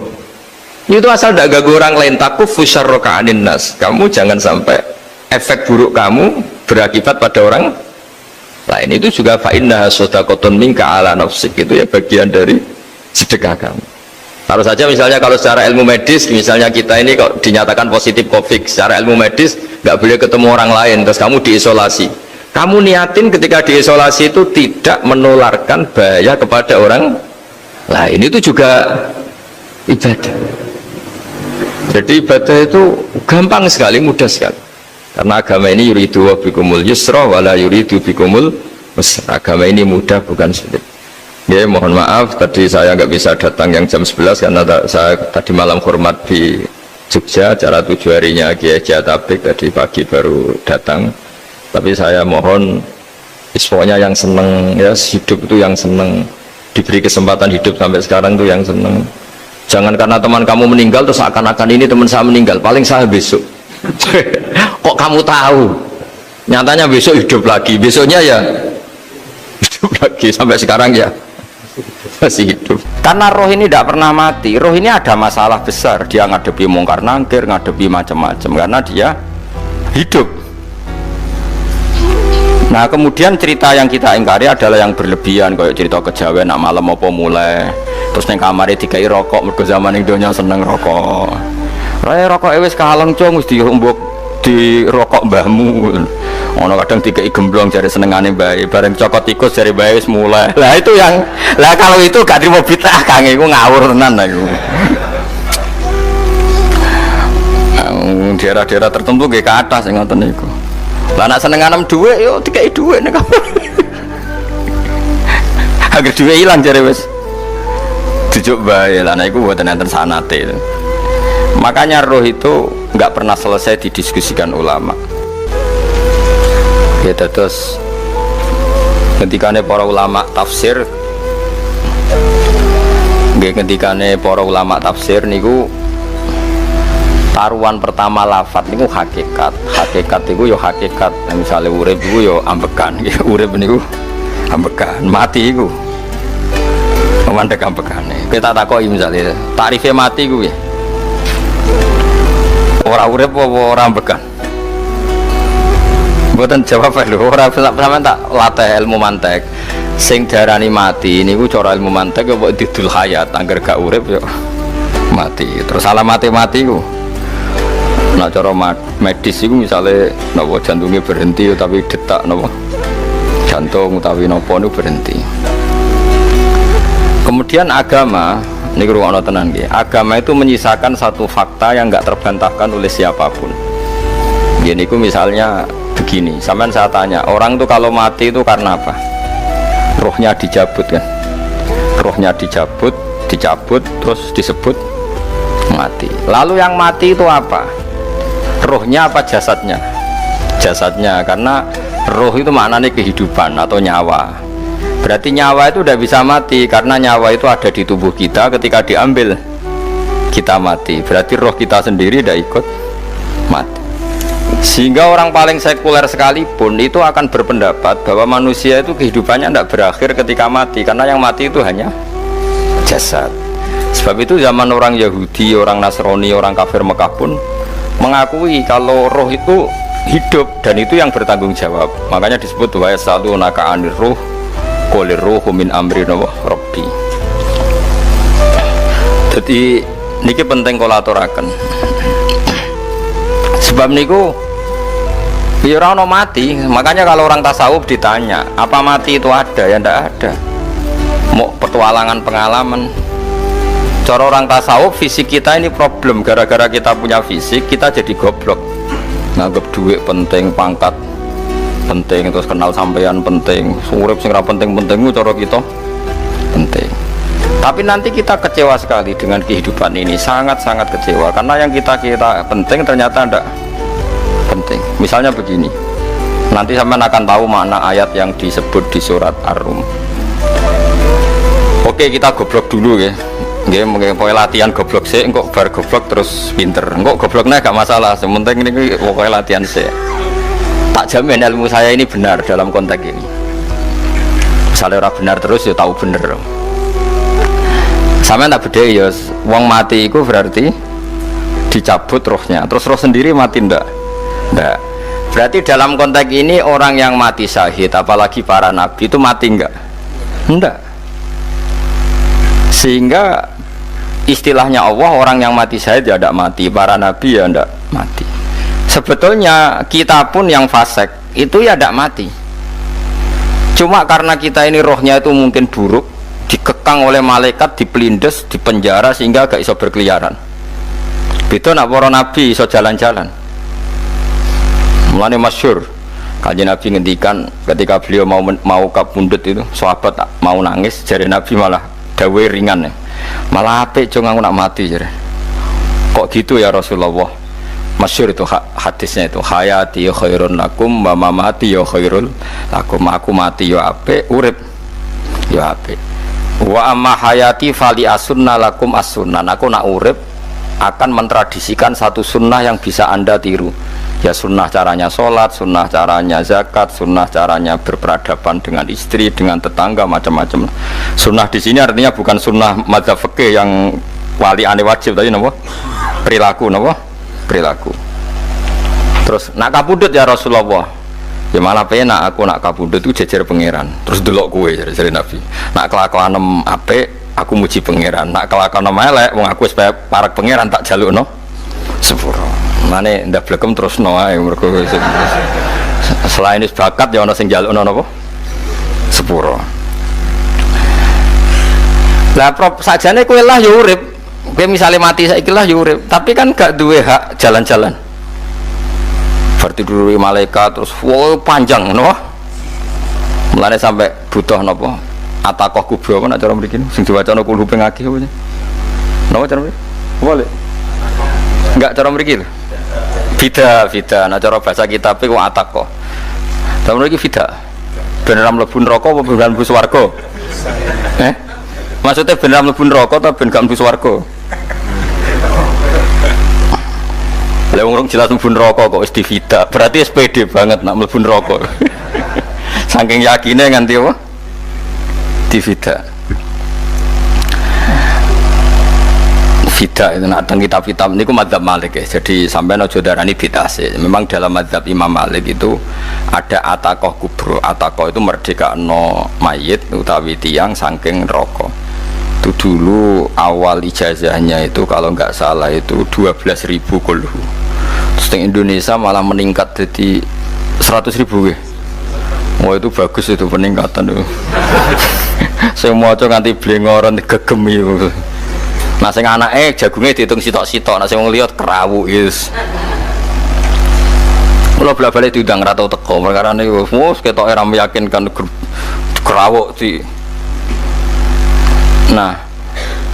Itu asal tidak ganggu orang lain. Takufus syarroka anin nas. Kamu jangan sampai efek buruk kamu berakibat pada orang lain. Itu juga fa inna sadaqatun minka ala nafsik, itu ya bagian dari sedekah kamu. Taruh saja misalnya kalau secara ilmu medis, misalnya kita ini kok dinyatakan positif COVID, secara ilmu medis nggak boleh ketemu orang lain, terus kamu diisolasi. Kamu niatin ketika diisolasi itu tidak menularkan bahaya kepada orang lain, itu juga ibadah. Jadi ibadah itu gampang sekali, mudah sekali. Karena agama ini yuridu wa bikumul yusra wala yuridu bikumul usra. Agama ini mudah bukan sulit. Ya, mohon maaf tadi saya nggak bisa datang yang jam 11 karena saya tadi malam hormat di Jogja, acara 7 harinya Kiai Jatabek, tadi pagi baru datang. Tapi saya mohon pokoknya yang seneng ya, hidup itu yang seneng, diberi kesempatan hidup sampai sekarang itu yang seneng. Jangan karena teman kamu meninggal terus akan-akan ini teman saya meninggal, paling saya besok. Kok kamu tahu? Nyatanya besok hidup lagi, besoknya ya hidup lagi, sampai sekarang ya masih hidup. Karena roh ini tidak pernah mati. Roh ini ada masalah besar, dia ngadepi mungkar nangkir, ngadepi macam-macam karena dia hidup. Nah kemudian cerita yang kita ingkari adalah yang berlebihan, kayak cerita kejawen nak malam apa mulai terus neng kamare dikai rokok, mergo zaman ning donya seneng rokok. Rokok wis kaleng cung, wis dirumbuk di rokok mbahmu. Ono kadang dikai gemblong jare senengane bae, bareng cokot tikus jare bae wis mulai. Lah itu yang lah kalau itu gak trimo bid'ah Kang, iku ngawur tenan iku. Daerah-daerah tertentu nggih ke atas sing ngoten niku. Lah nek senenganem dhuwit yo dikai dhuwit nek kamar. Agar dhuwit ilang jare wis dijuk bae. Lah nek iku mboten enten sanate. Makanya roh itu nggak pernah selesai didiskusikan ulama. Ya terus ketika para ulama tafsir, ketika para ulama tafsir niku taruhan pertama lafat niku hakikat. Hakikat iku yo hakikat. Misale urip iku yo ambekan. Urip niku ambekan, mati iku mandek ambekane. Kita takoki misale tarife mati ku piye? Ora urip apa ora ambekan? Mboten jawab lho, ora sampean tak latih ilmu mantek. Sing diarani mati niku cara ilmu mantek kok didul hayat, angger gak urip yo mati. Terus alamate mati ku nah cara medis iku misale napa jantungnya berhenti tapi detak napa jantung utawi napa niku berhenti. Kemudian agama ini ruang tenan nggih. Agama itu menyisakan satu fakta yang enggak terbantahkan oleh siapapun. Gini ku misalnya begini, sampean saya tanya, orang itu kalau mati itu karena apa? Rohnya dicabut kan? Rohnya dicabut, terus disebut mati. Lalu yang mati itu apa? Rohnya apa jasadnya? Jasadnya, karena roh itu maknanya kehidupan atau nyawa. Berarti nyawa itu udah bisa mati karena nyawa itu ada di tubuh kita, ketika diambil kita mati. Berarti roh kita sendiri tidak ikut mati. Sehingga orang paling sekuler sekalipun itu akan berpendapat bahwa manusia itu kehidupannya tidak berakhir ketika mati, karena yang mati itu hanya jasad. Sebab itu zaman orang Yahudi, orang Nasrani, orang kafir Mekah pun mengakui kalau roh itu hidup dan itu yang bertanggung jawab. Makanya disebut wa yasalunaka 'anir ruh qul ruhu min amri rabbi. Jadi niki penting kula aturaken. Sebab niku ya ora ono mati. Makanya kalau orang tasawuf ditanya, apa mati itu ada? Ya ndak ada. Mau petualangan pengalaman. Cara orang tasawuf fisik kita ini problem, gara-gara kita punya fisik kita jadi goblok. Nganggep duit penting, pangkat penting, terus kenal sampean penting, urip sing ra penting-penting cara kita penting. Tapi nanti kita kecewa sekali dengan kehidupan ini, sangat-sangat kecewa karena yang kita penting ternyata ndak penting. Misalnya begini, nanti sampean akan tahu makna ayat yang disebut di surat Ar-Rum. Oke, kita goblok dulu ya. Nggih, mungkin latihan goblok sih, engkau bar goblok terus pinter. Engkau gobloknya gak masalah, sementing ini pokoknya latihan sih. Tak jamin ilmu saya ini benar dalam konteks ini. Misalnya orang benar terus ya tahu bener. Sama tak beda ya, wong mati itu berarti dicabut rohnya, terus roh sendiri mati ndak? Ndak. Berarti dalam konteks ini orang yang mati syahid, apalagi para nabi itu mati enggak? Ndak. Sehingga istilahnya Allah, orang yang mati syahid ya ndak mati, para nabi ya ndak mati. Sebetulnya kita pun yang fasik itu ya tidak mati. Cuma karena kita ini rohnya itu mungkin buruk, dikekang oleh malaikat, dipelindes, dipenjara sehingga gak iso berkeliaran. Itu nak para nabi iso jalan-jalan. Mulane masyhur kanjeng Nabi ngendikan ketika beliau mau kapundhut itu, sahabat mau nangis, jare Nabi malah dawe ringan. Malah apik cung aku nak mati jare. Kok gitu ya Rasulullah? Masyhur itu hadisnya itu, hayati ya khairun lakum wa mamati ya khairul lakum. Aku mati ya apik, urip ya apik. Wa amma hayati fali asunna lakum as-sunnah. Aku nak urip akan mentradisikan satu sunnah yang bisa Anda tiru. Ya sunnah caranya sholat, sunnah caranya zakat, sunnah caranya berperadaban dengan istri, dengan tetangga, macam-macam. Sunnah di sini artinya bukan sunnah madzhab fikih yang wali ane wajib tadi, napa? Perilaku, napa? Perilaku. Terus nak kapundhut ya Rasulullah, ya malah penak aku nak kapundhut itu jejer pangeran. Terus delok kowe jare Nabi. Nak kelakuan apik aku muji pangeran, nak kelakuan elek wong aku wis parek pangeran tak jalukno sepuro. Mane ndak blekem terusno ae mergo selain wis bakat ya ana sing jalukno napa sepuro. Lah sajane kowe lah ya urip. Kowe misale mati saiki lah ya urip, tapi kan gak duwe hak jalan-jalan. Berarti dulu malaikat terus wow panjang no. Mulane sampai butuh napa? Atakoh kubro apa nak cara mriki sing diwacana kulo ping akeh apa. Napa cara mriki? Boleh. Enggak cara mriki lho. Fida, nah cara bahasa kitab iku atakoh. Cara mriki fida. Ben ora mlebu neraka apa ben mlebu swarga? Maksudnya ben ora mlebu neraka ta ben gak mlebu swarga? Lah wong jelas mlebu neraka kok wis divida. Berarti SPD banget nak mlebu neraka. Saking yakine nganti apa? Divida. Vida itu nak teng kitab-kitab niku madzhab Malik ya. Jadi sampean aja darani bid'ah sih. Memang dalam madzhab Imam Malik itu ada ataqah kubro. Ataqah itu merdekakno mayit utawi tiyang saking neraka. Itu dulu awal ijazahnya itu kalau nggak salah itu 12.000 kulhu. Terus di Indonesia malah meningkat jadi 100.000 ya. Wah itu bagus itu peningkatan itu. Semua cok nganti blengoran gegem itu. Nah sing anake jagungnya dihitung sitok-sitok, nah sing wong liya kerawu yes. Kula balik diundang ra tau teko, perkara niku wis ketoke ra meyakinkan kerawuk di. Nah,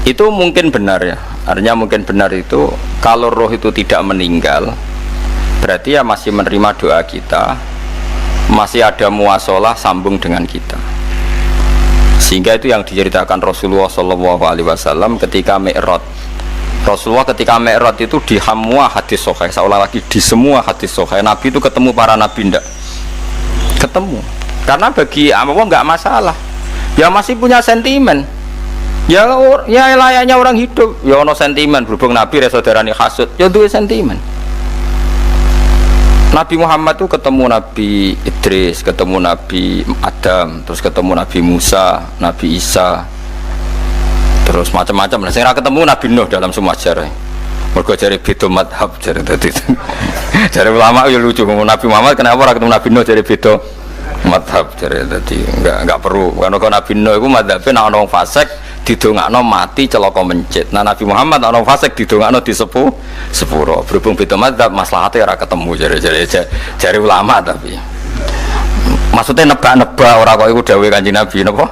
itu mungkin benar ya. Artinya mungkin benar itu kalau roh itu tidak meninggal, berarti ya masih menerima doa kita, masih ada muasalah sambung dengan kita. Sehingga itu yang diceritakan Rasulullah SAW ketika Mi'raj. Rasulullah ketika Mi'raj itu di semua hadis sahih, seolah lagi di semua hadis sahih Nabi itu ketemu para nabi ndak? Ketemu. Karena bagi Allah nggak masalah. Ya masih punya sentimen. Ya layaknya orang hidup. Ya ono sentimen berhubung Nabi saudarane hasud. Ya duwe sentimen. Nabi Muhammad itu ketemu Nabi Idris, ketemu Nabi Adam, terus ketemu Nabi Musa, Nabi Isa, terus macam-macam. Nah, saya ketemu Nabi Nuh dalam semua sejarah. Mergo jare beda madhab jare tadi. Jare ulama ya lucu ngomong Nabi Muhammad kenapa ora ketemu Nabi Nuh jare beda madhab jare tadi. Enggak perlu. Karena Nabi Nuh iku madhabe nek ana wong fasik didongakno mati celaka mencit. Nah Nabi Muhammad ana fasik didongakno sepuro. Berhubung beda madzhab maslahate ora ketemu jare ulama tapi. Maksudnya nebak-nebak ora kok iku dawuhe Kanjeng Nabi napa?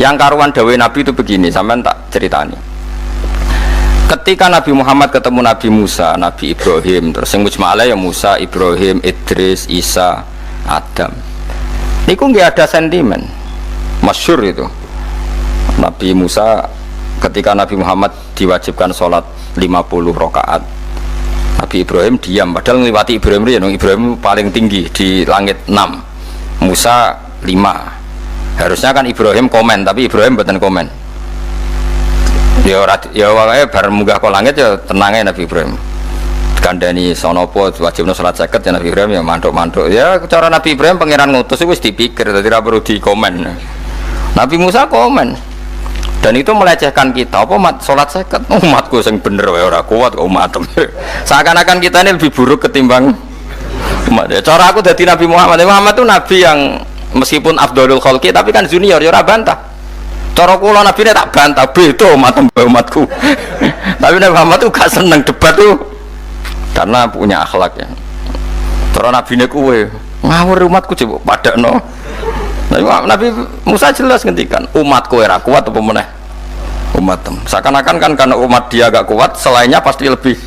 Yang karuan dawuhe Nabi itu begini, sampean tak ceritani. Ketika Nabi Muhammad ketemu Nabi Musa, Nabi Ibrahim, terus sing mujma'ala ya Musa, Ibrahim, Idris, Isa, Adam. Niku nggak ada sentimen. Masyhur itu. Nabi Musa ketika Nabi Muhammad diwajibkan sholat 50 rakaat, Nabi Ibrahim diam padahal ngliwati Ibrahim paling tinggi di langit 6, Musa 5. Harusnya kan Ibrahim komen tapi Ibrahim mboten komen. Ya wae bar munggah ke langit ya tenange Nabi Ibrahim. Kandhani sonopo wajibno sholat 50 ya Nabi Ibrahim ya mantuk-mantuk. Ya cara Nabi Ibrahim pangeran ngutus wis dipikir dadi ora perlu dikomen. Nabi Musa komen. Dan itu melecehkan kita, apa sholat seket umatku yang bener ora kuat kok umat. Seakan-akan kita ini lebih buruk ketimbang umat. Cara aku dari Nabi Muhammad itu nabi yang meskipun afdhalul khalqi tapi kan junior ya ora bantah. Cara kula nabi ini tak bantah beda umatku. Tapi Nabi Muhammad tuh gak seneng debat tuh karena punya akhlak ya. Cara nabi ini kuwe ngawur umatku coba padakno. Nabi Musa jelas ngendikan umatku era kuat apa meneh umat seakan-akan kan karena umat dia agak kuat selainnya pasti lebih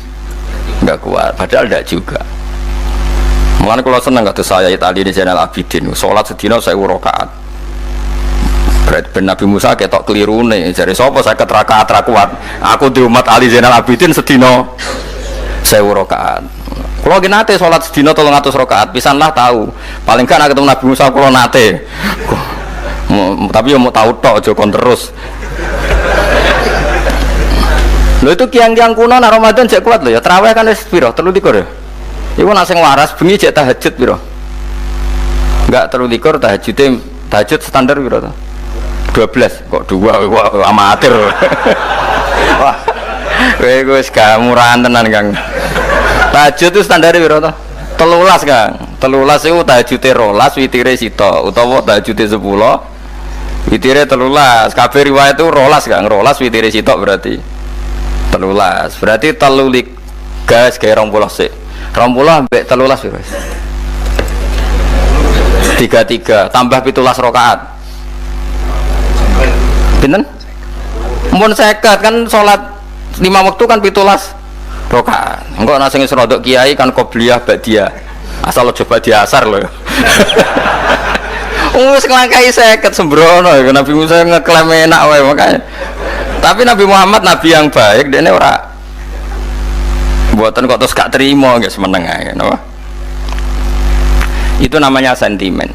enggak kuat padahal tidak juga. Mulane kalau seneng kata saya Itali di channel Abidin sholat sedina 1000 rakaat. Berarti Nabi Musa ketok kelirune jare sapa 50 rakaat ra kuat aku di umat Ali Zainal Abidin sedina 1000 rakaat. Kalau kita nate sholat sedina 300 rakaat, pisanlah tahu. Paling kan ketemu Nabi Musa kalau nate. Tapi ya mau tahu tok, jokon terus. Lo itu kiang-kiang kuno na Ramadan cek kuat lo ya. Terawih kan wis piro? 33 ya. Iku nak sing waras bengi cek tahajud piro? Enggak 33 tahajud standar piro to? 12 kok 2 amatir. Wah. Kowe wis gak murahan tenan Kang. Tahajud itu standar piro to? 13 Kang. 13 itu tahajude 12, witire sito utawa tahajude 10. Witire 13. Kabeh riwayat itu 12 Kang. 12 witire sito berarti 13. Berarti 3 gas gawe 20 sik. 20 ambek 13 piro? 33 tambah 17 rakaat. Pinten? Mun 50 kan salat 5 waktu kan 17 rakaat. Engko ana sing rodok kiai kan qobliyah ba'diyah. Asal coba diasar lho. Wis nglangkai 50 sembrono ya Nabi Musa ngeklaim enak wae makanya. Tapi Nabi Muhammad nabi yang baik dene ora Mboten kok terus gak terima guys meneng ae napa. Itu namanya sentimen.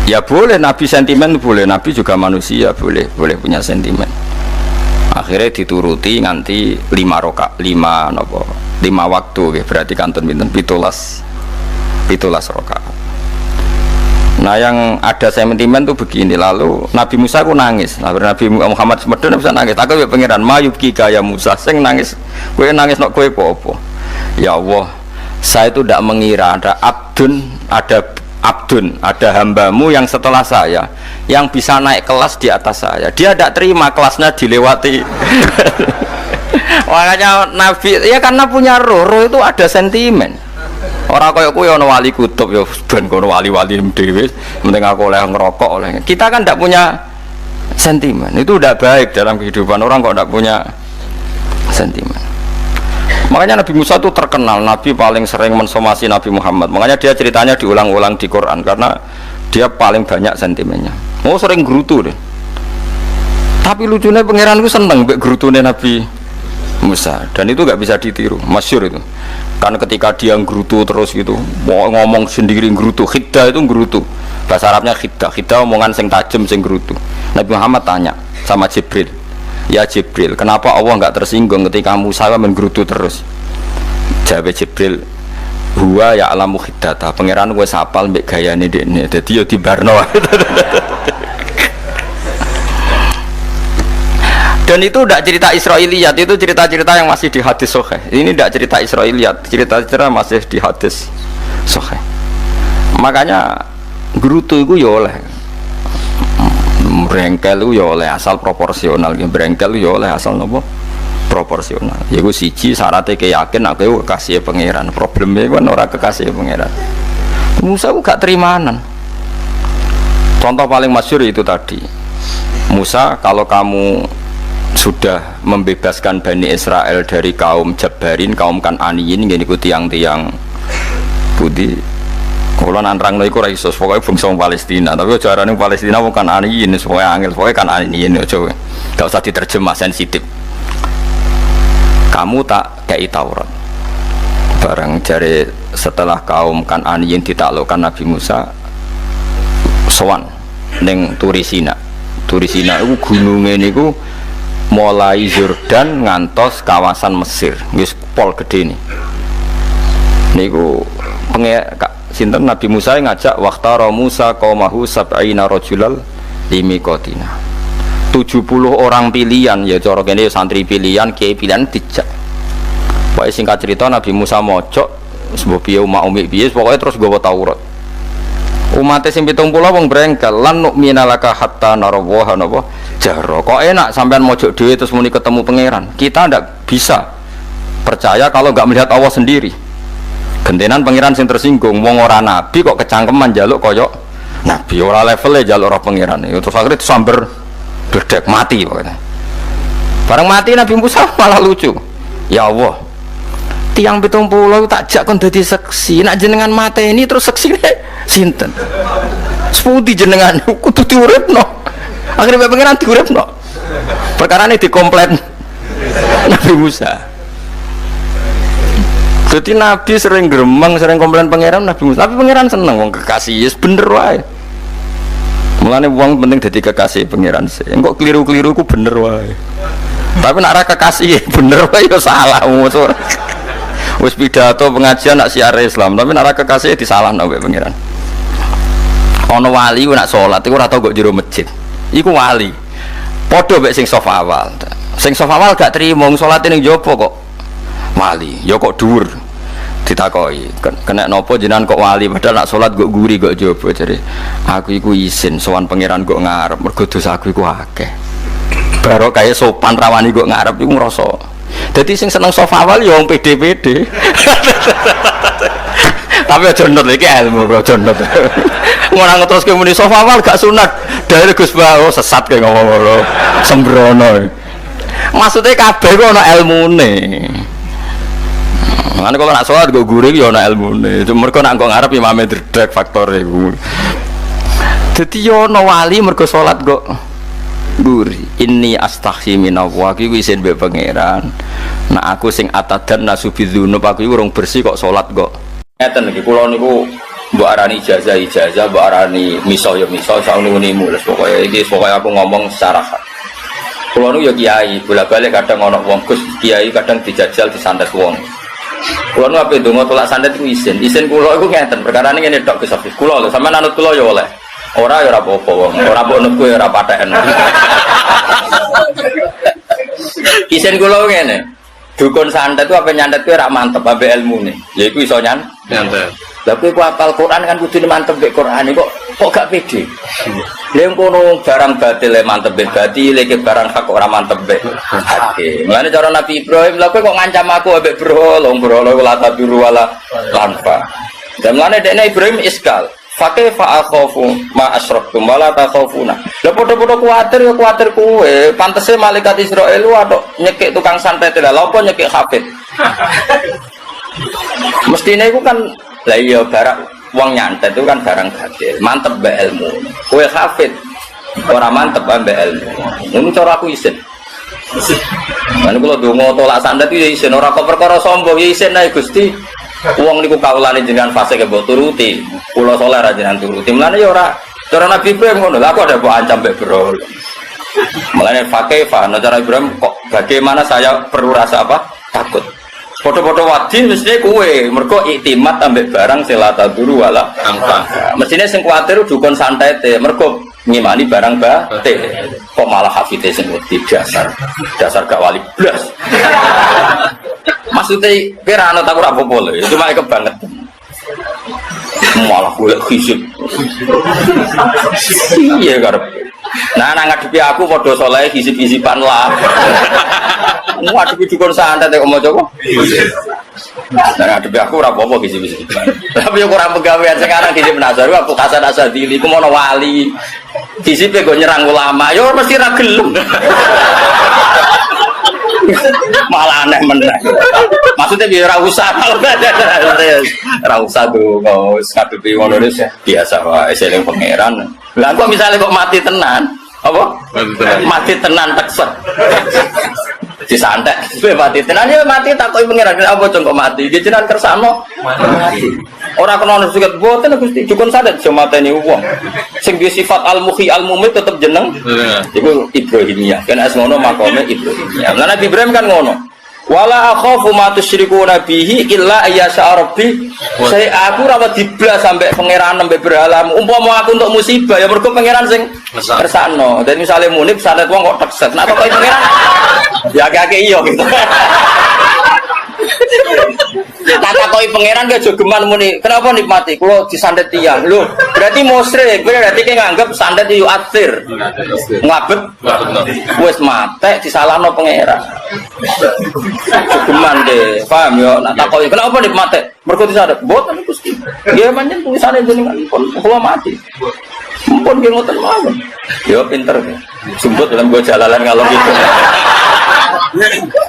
Ya boleh Nabi sentimen, boleh Nabi juga manusia, boleh punya sentimen. Akhirnya dituruti nganti 5 waktu berarti kantun pinten 17 rakaat. Nah yang ada sentimen tuh begini, lalu Nabi Musa aku nangis, Nabi Muhammad semedon bisa nangis, aku ya pengiran mayubki kaya Musa, sing nangis, kue nangis nok kue popo. Ya Allah, saya itu tidak mengira ada ada hambamu yang setelah saya yang bisa naik kelas di atas saya, dia tidak terima kelasnya dilewati. Makanya Nabi ya karena punya roh itu ada sentimen. Orang kaya kuwi ana wali kutub ya ben kono wali-wali dhewe penting aku oleh ngerokok oleh. Kita kan tidak punya sentimen. Itu tidak baik dalam kehidupan orang kok tidak punya sentimen. Makanya Nabi Musa itu terkenal Nabi paling sering mensomasi Nabi Muhammad. Makanya dia ceritanya diulang-ulang di Quran karena dia paling banyak sentimennya. Oh sering gerutu deh. Tapi lucunya pangeran itu seneng mbek gerutune Nabi Musa dan itu nggak bisa ditiru, masyhur itu. Kan ketika dia nggerutu terus gitu, mau ngomong sendiri nggerutu, khiddah itu nggerutu. Bahasa Arabnya khiddah omongan sing tajem sing nggerutu. Nabi Muhammad tanya sama Jibril, ya Jibril, kenapa Allah nggak tersinggung ketika Musa menggerutu terus? Jawab Jibril, huwa ya alamu khiddata, pangeran gue sapal mbek gayane dekne, dadi yo dibarno. Dan itu tidak cerita Israiliyat, itu cerita-cerita yang masih di hadis sahih. Ini tidak cerita Israiliyat, cerita-cerita masih di hadis sahih. Makanya gerutu itu ya oleh, brengkel itu ya oleh asal proporsional, brengkel itu ya oleh asal nopo proporsional. Ya gue siji syaratnya keyakin aku kekasih pangeran. Problemnya kan orang kekasih pangeran. Musa aku gak terimanan. Contoh paling masyhur itu tadi. Musa, kalau kamu sudah membebaskan Bani Israel dari kaum Jabbarin, kaum Kan'aniyin, gini ku tiang-tiang budi kalau nantrang iku ra iso pokoke bangsa Palestina, tapi jarane Palestina bukan Kan'aniyin, supaya angel pokoke Kan'aniyin aja. Gak usah diterjemah sensitif. Kamu tak kei Taurat. Barang jare setelah kaum Kan'aniyin ditaklukkan Nabi Musa sowan ning Turisina. Turisina iku gununge niku mulai Yordan ngantos kawasan Mesir, wis pol gede nih. Niku sinten Nabi Musa ngajak waqtara Musa qaumahu sab'ina rajulal limiqatina. 70 orang pilihan ya cara kene santri pilihan, kiai pilihan dijak. Pokoke singkat cerita Nabi Musa mojok sebab piye umat umik piye pokoke terus nggawa Taurat. Umatnya sing 70 wong brengkel lan nu'mina laka hatta narawaha napa jahra. Kok enak sampean mojok dhewe terus muni ketemu pangeran. Kita ndak bisa percaya kalau enggak melihat Allah sendiri. Gentenan pangeran sing tersinggung, wong ora nabi kok kecangkeman njaluk kaya nabi, ora levele njaluk ora pangeran. Terus akhirnya sambar bledek mati pokoknya. Bareng mati Nabi Musa malah lucu. Ya Allah, tiang 70 tak jak kon dadi seksi, nak jenengan mateni terus seksine sinten? Sepundi jenengan kudu diuripno. Akhirnya pangeran diuripno. Perkarane dikomplain Nabi Musa. Jadi Nabi sering gremeng, sering komplain pangeran Nabi Musa. Tapi pangeran seneng wong kekasih, yes bener wae. Mulane wong penting dadi kekasih pangeran sih. Engko keliru-keliru ku bener wae. Tapi nak ra kekasih bener wae ya salah. Wis pidato pengajian nak siar Islam, tapi nak ra kekasih disalahno mbek pangeran. Ana wali ku nak salat iku ora tau kok jero masjid. Iku wali. Padha mbek sing saf awal. Sing saf awal gak trimo salate ning jopo kok wali. Ya kok dhuwur. Ditakoki, kena nopo jenengan kok wali padahal nak salat kok guri kok jopo jare. Aku iku isin sowan pangeran kok ngarep mergo dosa aku iku akeh. Baro kaya sopan rawani kok ngarep iku ngrasa. Dadi sing seneng saf awal ya wong pede-pede. Tapi aja nut iki ilmu kok aja nut. Ora ngeteruske muni saf awal gak sunat. Dari Gus Bawo sesat kaya ngomong ngono. Sembrono. Maksudnya kabeh kok ana ilmune. Makanya kalau nak sholat gue gurih ya ana ilmune. Mergo nak kok ngarep imame dredeg faktor iku. Dadi yo ana wali mergo sholat kok Buri, ini astaghfi minallah, aku isin be pangeran. Nah aku sing atadan nasubidzunub, aku urung bersih kok salat kok. Ngeten iki kula niku mbok arani ijazah, mbok arani misal ya misal sauni-unimu wis pokoke aku ngomong secara hak. Kula niku ya kiai, bola-balik kadang ana wong Gus kiai kadang dijajal disantet wong. Kula niku ape ndonga tolak santet iku isin. Isin kula iku ngeten, perkarane ngene tok Gus Hafiz. Kula lho sampean anut kula ya oleh. Ora ya ora apa-apa wong, ora mbok nut kowe ora patheken. Isen kula ngene. Dukun santet itu apa nyantet kuwi ora mantep ambek ilmune. Ya iku iso nyantet. Lah kowe ku hafal Quran kan kudune mantep mbek Qur'ane kok gak pede. Lha ngono barang batil mantep mbek batil, iki barang hak ora mantep mbek hak. Mulane cara Nabi Ibrahim lha kowe kok ngancam aku ambek berhala la taduru wala lanfa. Dan mulane dekne Ibrahim iskal. Fakih fa'akhofu ma'asroktum wala takhofuna. Lah podo-podo kuatir ya kuatir kuwe. Pantese malaikat Israel waduh nyekik tukang santet lah. Lha apa nyekik hafid? Mestine iku kan lah iya barang wong nyantet itu kan barang batil. Mantep mbek ilmu. Kowe hafid ora mantep mbek ilmu. Ngono cara aku isin. Lan kula donga tolak santet iki ya isin ora kok perkara sombong ya isin ae Gusti. Wong niku kawulane jenengan fase ke mbok turuti. Kula saleh ra jenengan turuti. Mulane ya ora cara Nabi Ibrahim ngono. Lah aku ada mbok ancam mbek bro. Mulane fakaifa cara Ibrahim kok bagaimana saya perlu rasa apa? Takut. Foto-foto wadin mestine kuwe mergo iktimat ambek barang sing la taduru wala angka. Mestine sing kuwatir dukun santete mergo ngimani barang batil. Kok malah hafite sing wedi dasar gak wali blas. Maksudnya kira anak aku apa boleh, cuma kebangetan. Malah boleh hisip. Iya karep. Nah, ngadepi aku padha saleh hisip-hisipan lah. Ngadepi dukun santet kok mau coba. Nah, ngadepi aku ora apa-apa hisip-hisipan. Tapi yo ora pegawean sekarang hisip nazar aku kasan asadili ku mono wali. Hisipe kok nyerang ulama, yo mesti ra gelem. Malah aneh meneh. Maksudnya biar usah ora usah tuh kau ngadepi ngono biasa wae eling pangeran. Lah kok misalnya kok mati tenan, apa? Mati tenan tekset. Disantet, kowe mati tenan ya mati takoki pangeran apa kok mati? Iki jenengan kersano mati. Ora kena suket boten Gusti, dukun santet aja mateni wong. Sing duwe sifat al-muhyi al-mumit tetep jeneng. Iku Ibrahimiyah. Kan asmono makome Ibrahimiyah. Lah Nabi Ibrahim kan ngono. Wala akhafu ma tusyrikuna bihi illa ayyasha rabbi. Saya aku ora diblas sampai pangeran sampai berhala. Umpama aku untuk musibah ya mergo pangeran sing kersano. Dan misale munib santet wong kok tekset. Nah kok pangeran ya agak iya gitu. Kata koi pangeran gak jogeman muni. Kenapa nikmati? Kalau disantet tiang, lu berarti musyrik. Berarti kayak nganggep santet itu atir, ngabet, wes mate disalahno pangeran. Jogeman deh, paham ya? Kata koi kenapa nikmati? Mereka disantet, boten Gusti. Dia manjen tulisannya jenengan pun kalau mati. Pun dia ngoten mawon. Ya pinter deh. Sumput dalam gua jalalan kalau gitu.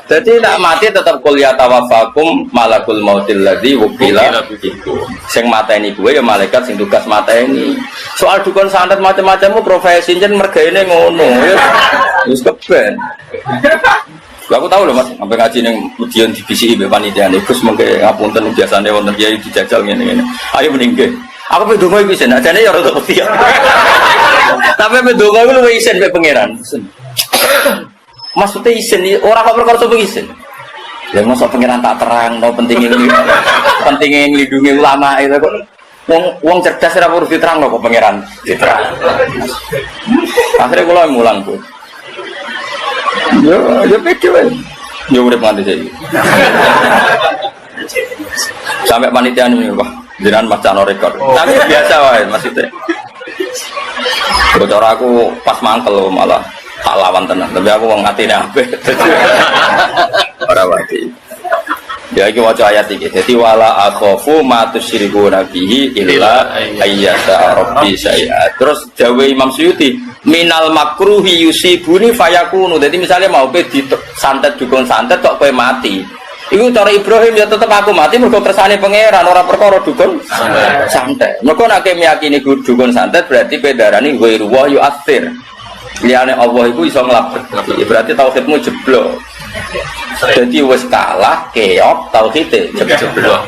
Jadi nak mati tetap kuliah tawafakum malakul mautil ladzi wukila bikum. Sing mateni kuwe ya malaikat sing tugas mateni. Soal dukun santet macam-macammu profesi jen mergaine ngono ya. Wis keben. Aku tahu loh Mas, sampai ngaji ning ujian divisi mbek panitia Gus mengke ngapunten biasane wonten kiai dijajal ngene-ngene. Ayo meninggal. Aku pe donga iku isen, ajane ya rada peti. Tapi pe donga iku luwih isen mbek pangeran. Maksudnya isen orang kok perkara sapa isen. Lah mosok pangeran tak terang no pentingnya nglindungi ulama itu kok wong cerdas ora perlu diterangno kok pangeran diterang. Akhirnya kula mulang Bu. Ya pede wae. Ya urip nganti saiki. Sampai panitia ini Pak, jenengan macano rekor. Tapi biasa wae maksudnya. Bocor aku pas mangkel malah tak lawan tenan, tapi aku wong atine apik. Ora wati. Ya iki waca ayat iki. Dadi wala akhafu ma tusyrikuna bihi illa ayyasha rabbi saya. Terus dawe Imam Suyuti, minal makruhi yusibuni fayakunu. Dadi misalnya mau pe disantet dukun santet kok kowe mati. Iku cara Ibrahim ya tetep aku mati mergo kersane pangeran ora perkara dukun santet. Mergo nek meyakini dukun santet berarti pedarani ghairu wa yu'athir. liyane Allah iku iso nglabet. Berarti tauhidmu jeblok. Jadi wis kalah keok tauhide jeblok.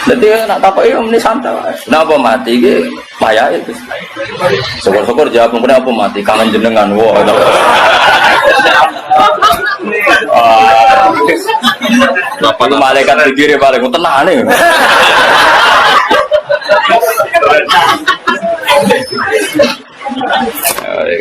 Jadi nak takoki muni santai. Napa mati iki payahe Gus. Syukur-syukur jawab muni apa mati kangen jenengan. Wah. Bapak malaikat pikir paling tenane.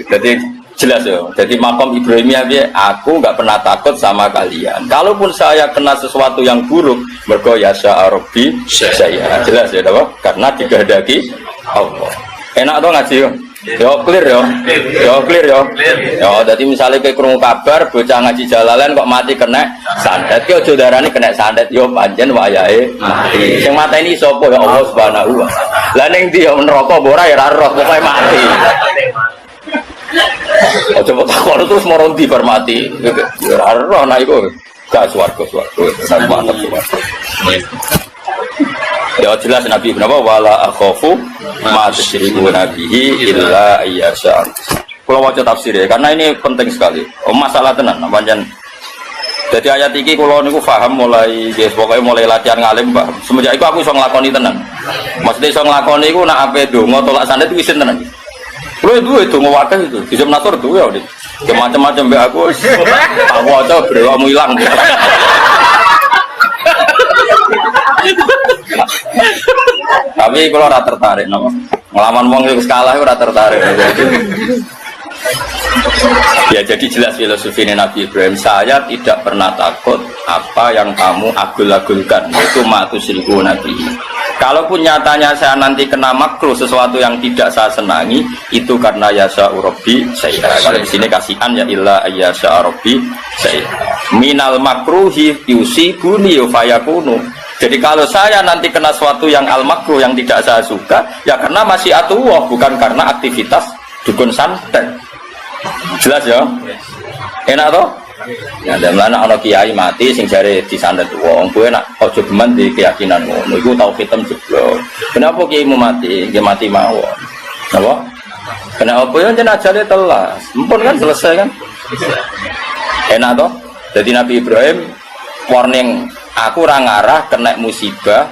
Jadi jelas ya. Jadi makom Ibrahimiyah dia, aku nggak pernah takut sama kalian. Kalaupun saya kena sesuatu yang buruk, mergo yasha Rabbi saya. Jelas ya, apa? Karena dikehendaki Allah. Enak dong ngaji yo. Yo clear yo. Yo clear yo. Yo, jadi misalnya kayak krungu kabar bocah ngaji Jalalain kok mati kena sandet, ki aja darani kena sandet yo pancen wayahe mati. Sing mateni sapa ya Allah Subhanahu wa taala. Lah ning ndi yo neraka apa ora ya ora roh pokoke mati. Aja kok takon terus moronti bar mati. Ora roh nek iku gak swarga. Mantap swarga. Ya jelas Nabi kenapa wala akhafu ma tusyriku nabihi illa ayyasha. Kalau waca tafsir ya, karena ini penting sekali. Masalah tenan pancen. Jadi ayat iki kula niku paham mulai guys, pokoknya mulai latihan ngalim paham. Semenjak itu aku iso nglakoni tenan. Maksudnya iso nglakoni iku nak ape donga tolak sandet iku isin tenan. Kulo duwe donga wakil itu, bisa menatur duwe ya. Macam-macam mbek aku. Aku aja brewamu ilang. Tapi kalau ora tertarik napa ngelawan wong wis kalah ora tertarik. Ya jadi jelas filosofi Nabi Ibrahim, saya tidak pernah takut apa yang kamu agul-agulkan, yaitu matusriku Nabi. Kalaupun nyatanya saya nanti kena makruh sesuatu yang tidak saya senangi, itu karena yasha Rabbi saya. Kalau di sini kasihan ya illa yasha Rabbi saya. Minal makruhi yusibuni fayakunu. Jadi kalau saya nanti kena sesuatu yang al-makruh yang tidak saya suka, ya karena masyiatullah, bukan karena aktivitas dukun santet. Jelas ya? Enak toh? Ya dan mana ana kiai mati sing jare disantet wong, kowe nak aja geman di keyakinan ngono. Iku tauhidem jeblok. Kenapa kiaimu mati? Dia mati mawon. Napa? Kenapa ya jeneng ajale telas. Mumpun kan selesai kan? Enak toh? Jadi Nabi Ibrahim warning, aku ora ngarah kena musibah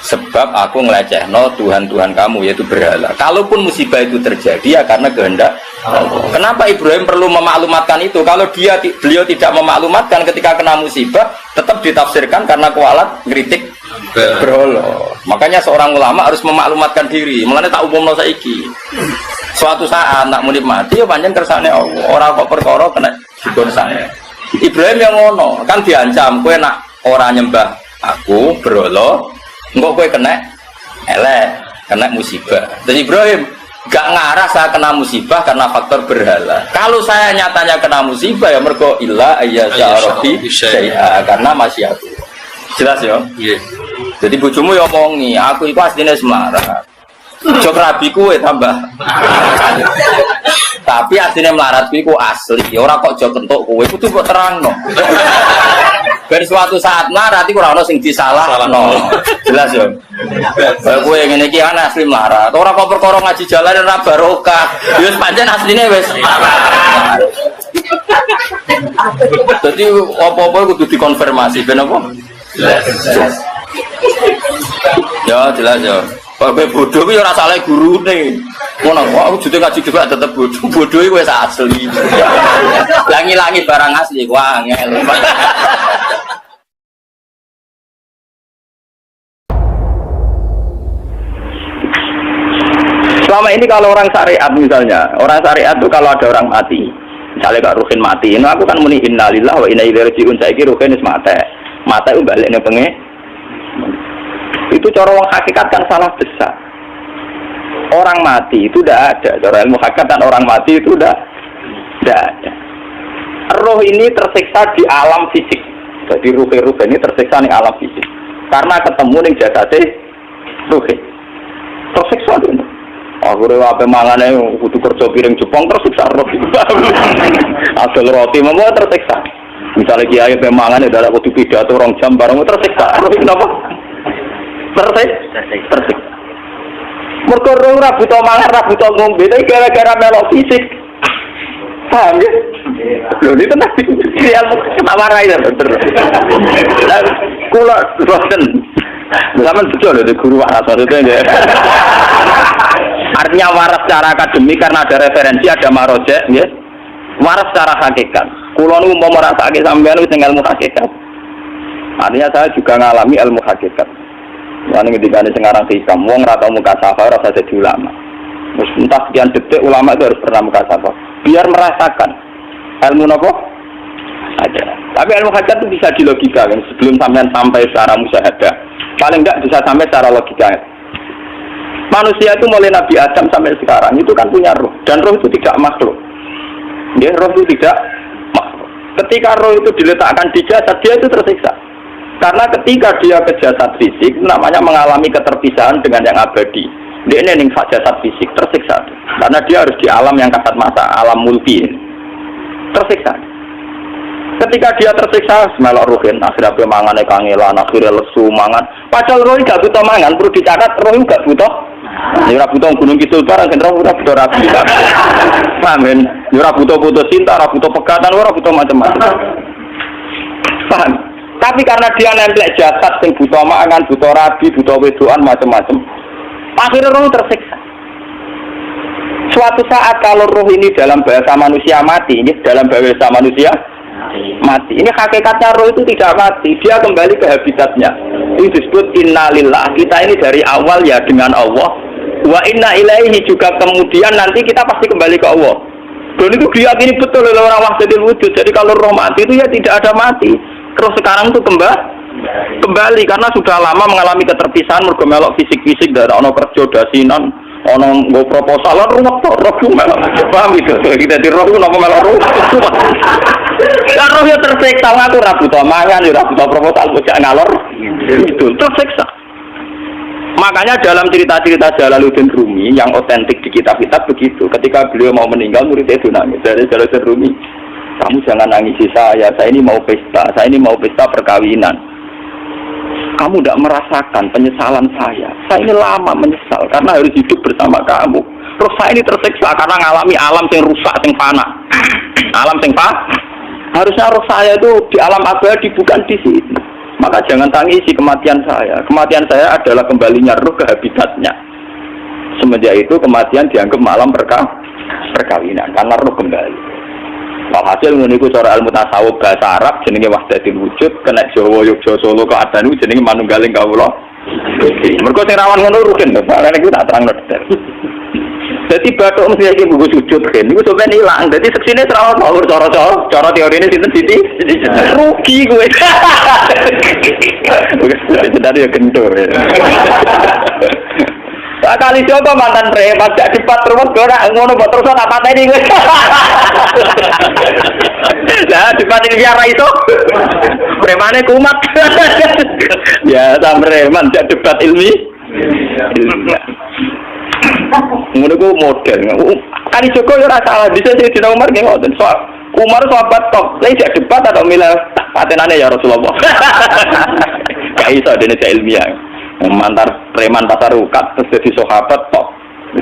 sebab aku ngelecehno Tuhan-Tuhan kamu, yaitu berhala. Kalaupun musibah itu terjadi ya karena kehendak Allah. Kenapa Ibrahim perlu memaklumatkan itu? Kalau beliau tidak memaklumatkan ketika kena musibah, tetap ditafsirkan karena kualat ngritik berhala. Makanya seorang ulama harus memaklumatkan diri. Mulane tak umumno saiki. Suatu saat nak muni mati ya pancen kersane Allah. Ora kok perkara kena dikon santet. Ibrahim yang ngono, kan diancam kowe nak ora nyembah aku berhala, engko kowe kena elek, kena musibah. Dan Ibrahim gak ngarah saya kena musibah karena faktor berhala. Kalau saya nyatanya kena musibah ya mergo illa ayyasha Rabbi syai'a, karena masih aku. Jelas ya? Iya. Jadi bojomu ya omongi, aku iku asline semlarat. Jok rabi kuwe tambah. Tapi asline melarat kuwi ku asli. Ora kok jok kentuk kuwe kudu kok terangno. Ben suatu saat melarat iku ora ono sing disalahno. Jelas ya. Kayak kowe ngene iki ana asli melarat. Ora kok perkara ngaji jalan ora barokah. Ya wis pancen asline wis. Dadi apa-apa kudu dikonfirmasi ben apa? Jelas. Ya jelas ya. Pak bodoh iki ora salah gurune. Ngono kok aku jute ngaji juga tetep bodoh. Bodoh iki wis asli. Langi-langi barang asli ku angel. Selama ini kalau orang syariat misalnya, orang syariat itu kalau ada orang mati, misalnya Kak Ruhin mati, nah aku kan muni innalillahi wa inna ilaihi raji'un, saiki Ruhin wis mate. Mate ku balik ning pengen. Itu cara wong hakikat kan salah besar. Orang mati itu tidak ada. Cara ilmu hakikat kan orang mati itu tidak ada. Roh ini tersiksa di alam fisik. Jadi ruh ini tersiksa di alam fisik. Karena ketemu ning jasate ruh. Tersiksa itu. Aku rewa ape mangane kudu kerja piring Jepang tersiksa roh. Asal roti memang tersiksa. Misalnya kiai ape mangane dadak kudu pidato 2 jam bareng tersiksa. Roh kenapa? Tersiksa. Mergo ora butuh mangan, ora butuh ngombe, tapi gara-gara melok fisik. Paham ya? Lho itu nanti ilmu ketawarai ya bener. Kula boten. Zaman betul lho guru waras maksudnya. Artinya waras secara akademik karena ada referensi, ada marojek, ya. Waras secara hakikat. Kula nu mau merasake sampean wis ilmu hakikat. Artinya saya juga ngalami ilmu hakikat. Lan ngendikane sekarang hikam wong ora tau muka safar ora jadi ulama. Terus entah sekian detik ulama itu harus pernah muka safar biar merasakan ilmu nopo ada. Tapi ilmu hakikat itu bisa dilogikakan sebelum sampean sampai secara musyahadah. Paling enggak bisa sampai secara logika. Manusia itu mulai Nabi Adam sampai sekarang itu kan punya roh dan roh itu tidak makhluk. Ya, roh itu tidak makhluk. Ketika roh itu diletakkan di jasad dia itu tersiksa. Karena ketika dia ke jasad fisik namanya mengalami keterpisahan dengan yang abadi. Dia ini jasad fisik tersiksa. Karena dia harus di alam yang kasat mata, alam mulki. Tersiksa. Ketika dia tersiksa, melok ruhin, akhirnya mangan kangelan, akhirnya lesu mangan. Padahal roh gak butuh mangan, perlu dicatat roh gak butuh. Ya ora butuh gunung kidul barang, ora butuh rapi. Paham kan? Ya ora butuh cinta, ora butuh pegatan, ora butuh macam-macam. Paham? Tapi karena dia nempel jasad sing butuh mangan, butuh rabi, butuh wedoan macam-macam. Akhirnya roh tersiksa. Suatu saat kalau roh ini dalam bahasa manusia mati, ini dalam bahasa manusia mati. Ini hakikatnya roh itu tidak mati, dia kembali ke habitatnya. Ini disebut innalillah. Kita ini dari awal ya dengan Allah. Wa inna ilaihi juga kemudian nanti kita pasti kembali ke Allah. Dan itu diyakini betul oleh orang wahdatul wujud. Jadi kalau roh mati itu ya tidak ada mati. Terus sekarang itu kembali karena sudah lama mengalami keterpisahan mergo melok fisik-fisik dari ono kerja dasinan, ono nggo proposal ruwet to, roh melok. Paham itu? Kita di roh napa melok roh. Lah roh ya tersiksa ngaku ora butuh mangan, ora butuh proposal bocah ngalor. Itu tersiksa. Makanya dalam cerita-cerita Jalaluddin Rumi yang otentik di kitab-kitab begitu. Ketika beliau mau meninggal muridnya itu nangis. Dari Jalaluddin Rumi, kamu jangan nangisi saya ini mau pesta perkawinan. Kamu tidak merasakan penyesalan saya ini lama menyesal karena harus hidup bersama kamu. Terus saya ini tersiksa karena mengalami alam yang rusak, yang fana. Alam yang fana. Harusnya roh saya itu di alam abadi bukan di sini. Maka jangan tangisi kematian saya. Kematian saya adalah kembalinya roh ke habitatnya. Semenjak itu kematian dianggap malam perkawinan karena roh kembali. Walhasil meniku cara ilmu tasawuf bahasa Arab jenenge wahdatul wujud, kena Jawa Yogya Solo keadaan jenenge manunggaling kawula. Mergo sing rawan ngono rugen to, Pak. Niku tak terangno detail. Dadi bathuk mesti iki buku sujud kan. Niku sampeyan ilang. Dadi seksine terlalu power cara teorine sinten Siti? Rugi kowe. Wis tadi ya kentur. Kali coba mantan preman gak dipat terus ora ngono mbok terus tak pateni kowe. Lah dipat iki ora iso. Premane kumat. Ya sampe preman gak debat ilmi. Ngono ku model. Kali Joko yo ora salah bisa sing dina Umar nggih ngoten. Soal Umar sahabat top. Lah jak debat atau milih patenane ya Rasulullah. Gak iso dene ilmiah. Mantar preman pasar ukat terus jadi sahabat tok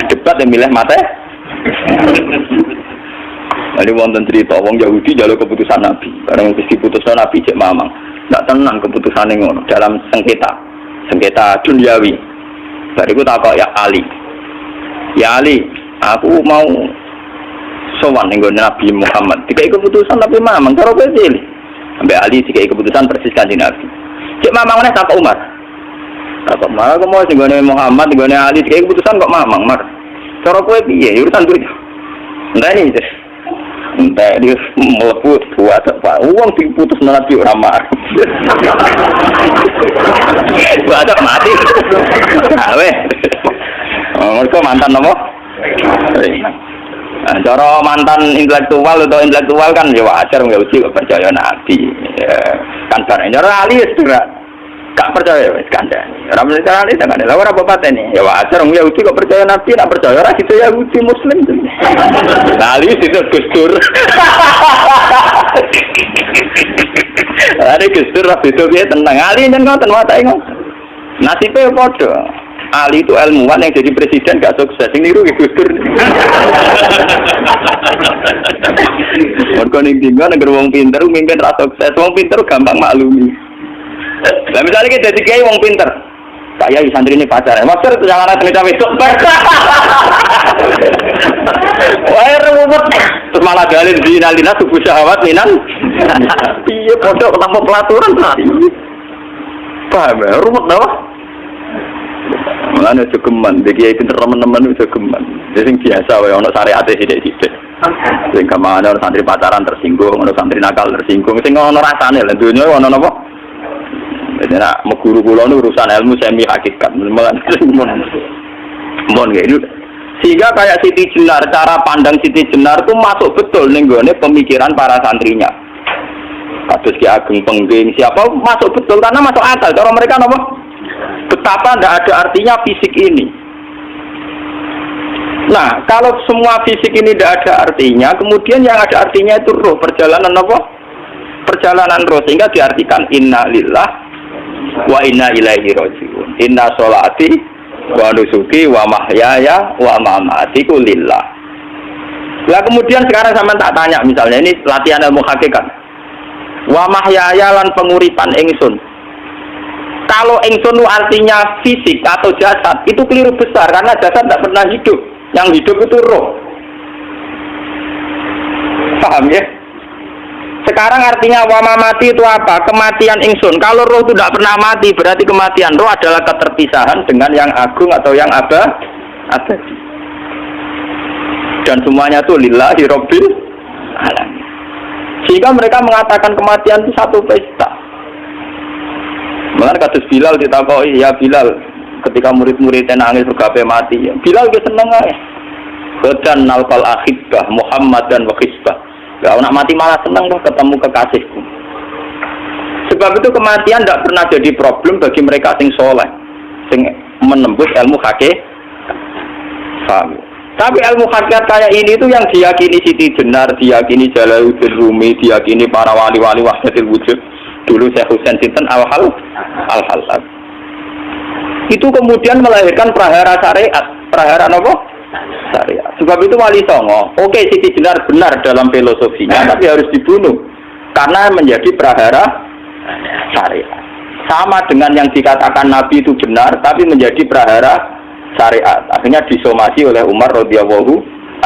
debat yang milih mate. Jadi wonten cerita wong Yahudi jaluk keputusan Nabi bareng wis diputuskan Nabi cek mamang ndak tenang keputusane ngono dalam sengketa duniawi. Bariku takok ya Ali aku mau sowan ning Nabi Muhammad dikai keputusan tapi mamang karo kowe pilih ambek Ali dikai keputusan persis kanjeng Nabi cek mamang meneh takok Umar. Apa malah aku mau singgone Muhammad, singgone Ali, kayak keputusan kok mamang, Mar. Cara kowe piye? Urusan duit. Entah ini, entah dia melebut buat apa? Uang diputus nanti orang mar. Buat apa mati? Awe. Mereka mantan apa? Cara mantan intelektual kan ya wajar nggak uji percaya Nabi. Kan barang cara Ali sudah. Gak percaya wis kandhani. Ora mencerani tenan. Lah ora apa pateni. Ya wajar wong Yahudi kok percaya Nabi, nek percaya ora gitu Yahudi Muslim. Lah iki itu Gustur. Are Gustur ra beda piye tenang. Ali nyen ngoten watake ngoten. Nasibe padha. Ali itu ilmuwan yang jadi presiden gak sukses. Ini niru Gus Dur. Mergo ning dinggo nek wong pinter mimpin ra sukses. Wong pinter gampang maklumi. Lah misalnya kita jadi kiai wong pinter. Kayak santri ini pacar. Maksud itu jangan ada cawe itu. Wah, ruwet. Terus malah galin dinalina tubuh syahwat minan. Iya, bodoh ketemu pelaturan. Paham ya? Ruwet dah. Mulane jogeman, iki pinter teman-teman itu jogeman. Sing biasa wae ono syariate sithik-sithik. Sing kamane ono santri pacaran tersinggung, ono santri nakal tersinggung, sing ono rasane lha dunya ono napa? Jadi nak guru kula nu urusan ilmu semi hakikat. Mon gitu. Sehingga kayak Siti Jenar, cara pandang Siti Jenar itu masuk betul ning gone pemikiran para santrinya. Kados Ki Ageng Pengging siapa masuk betul karena masuk akal. Cara mereka napa? Betapa tidak ada artinya fisik ini. Nah, kalau semua fisik ini tidak ada artinya, kemudian yang ada artinya itu roh, perjalanan apa? Perjalanan roh, sehingga diartikan inna lillah wa inna ilaihi raji'un. Inna sholati wa nusuki wa mahyaya wa mamatiku lillah. Lah kemudian sekarang sampean tak tanya misalnya ini latihan ilmu hakikat. Wa mahyaya lan penguripan ingsun. Kalau ingsun artinya fisik atau jasad, itu keliru besar karena jasad tidak pernah hidup. Yang hidup itu roh. Paham ya? Sekarang artinya wa mamati itu apa? Kematian ingsun. Kalau roh itu tidak pernah mati, berarti kematian roh adalah keterpisahan dengan yang agung atau yang abadi. Dan semuanya itu lillahi rabbil alamin. Sehingga mereka mengatakan kematian itu satu pesta. Malah kados Bilal ditakoki, ya Bilal, ketika murid-muridnya nangis bergape mati, ya Bilal ge seneng ae. Qadan nalqal ahibbah Muhammadan wa hisbah. Ya nak mati malah seneng tuh ketemu kekasihku. Sebab itu kematian tidak pernah jadi problem bagi mereka sing soleh, sing menembus ilmu hakikat. Paham? Tapi ilmu hakikat kayak ini itu yang diyakini Siti Jenar, diyakini Jalaluddin Rumi, diyakini para wali-wali wahdatul wujud. Dulu Syekh Husain Sinten Al-Halal. Itu kemudian melahirkan prahara syariat. Prahara apa? Syariat. Sebab itu Wali Songo, oke Siti Jenar benar dalam filosofinya, tapi harus dibunuh karena menjadi prahara syariat. Sama dengan yang dikatakan Nabi itu benar, tapi menjadi prahara syariat. Akhirnya disomasi oleh Umar radhiyallahu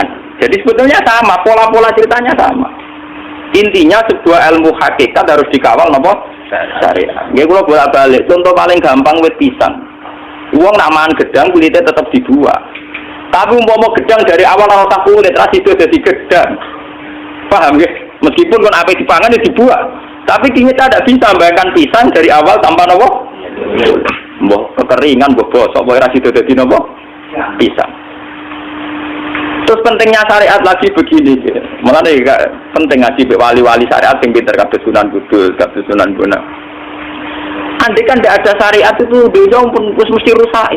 anhu. Jadi sebetulnya sama, pola-pola ceritanya sama. Intinya sebuah ilmu hakikat harus dikawal napa? Syariat. Nggih kula bolak-balik. Contoh paling gampang wit pisang. Wong nak mangan gedang kulitnya tetap dibuat. Tapi umpama gedang dari awal ora tak kulit, ra sido dadi gedang. Paham nggih? Meskipun kon ape dipangan ya dibuat. Tapi kita tidak bisa membayangkan pisang dari awal tanpa napa? Mbah kekeringan, mbah bosok, mbah ra sido dadi napa? Pisang. Terus pentingnya syariat lagi begini, mulane penting ngaji wali-wali syariat yang pinter kabeh Sunan Kudus, kabeh Sunan Bonang. Andai kan tidak ada syariat itu dunia pun mesti rusak.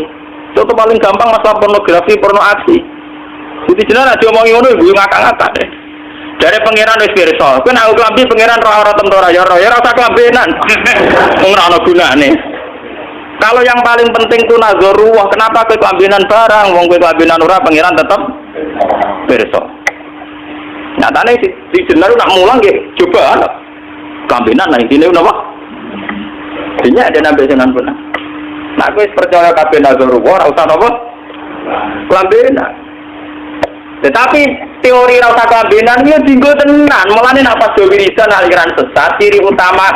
Contoh paling gampang masalah pornografi, porno aksi. Itu jelas ada omongi ngono ibu ngakak-ngakak deh. Dari pangeran wis pirsa, kowe nek klambi pangeran ora tentara ya ora usah klambenan. Wong ora ana gunane. Kalau yang paling penting ku nazarullah, kenapa kowe klambenan barang, wong kowe klambenan ora pangeran tetep pirsa. Nyatane di jenar nak mulang nggih coba klambenan nang intine napa? Dinya ada nabi Sunan Bonang. Nah, aku percaya kabeh nazarullah ora usah napa? Klambenan. Tetapi teori ora usah klambenan iki dinggo tenan. Mulane nek pas wiridan aliran sesat ciri utama.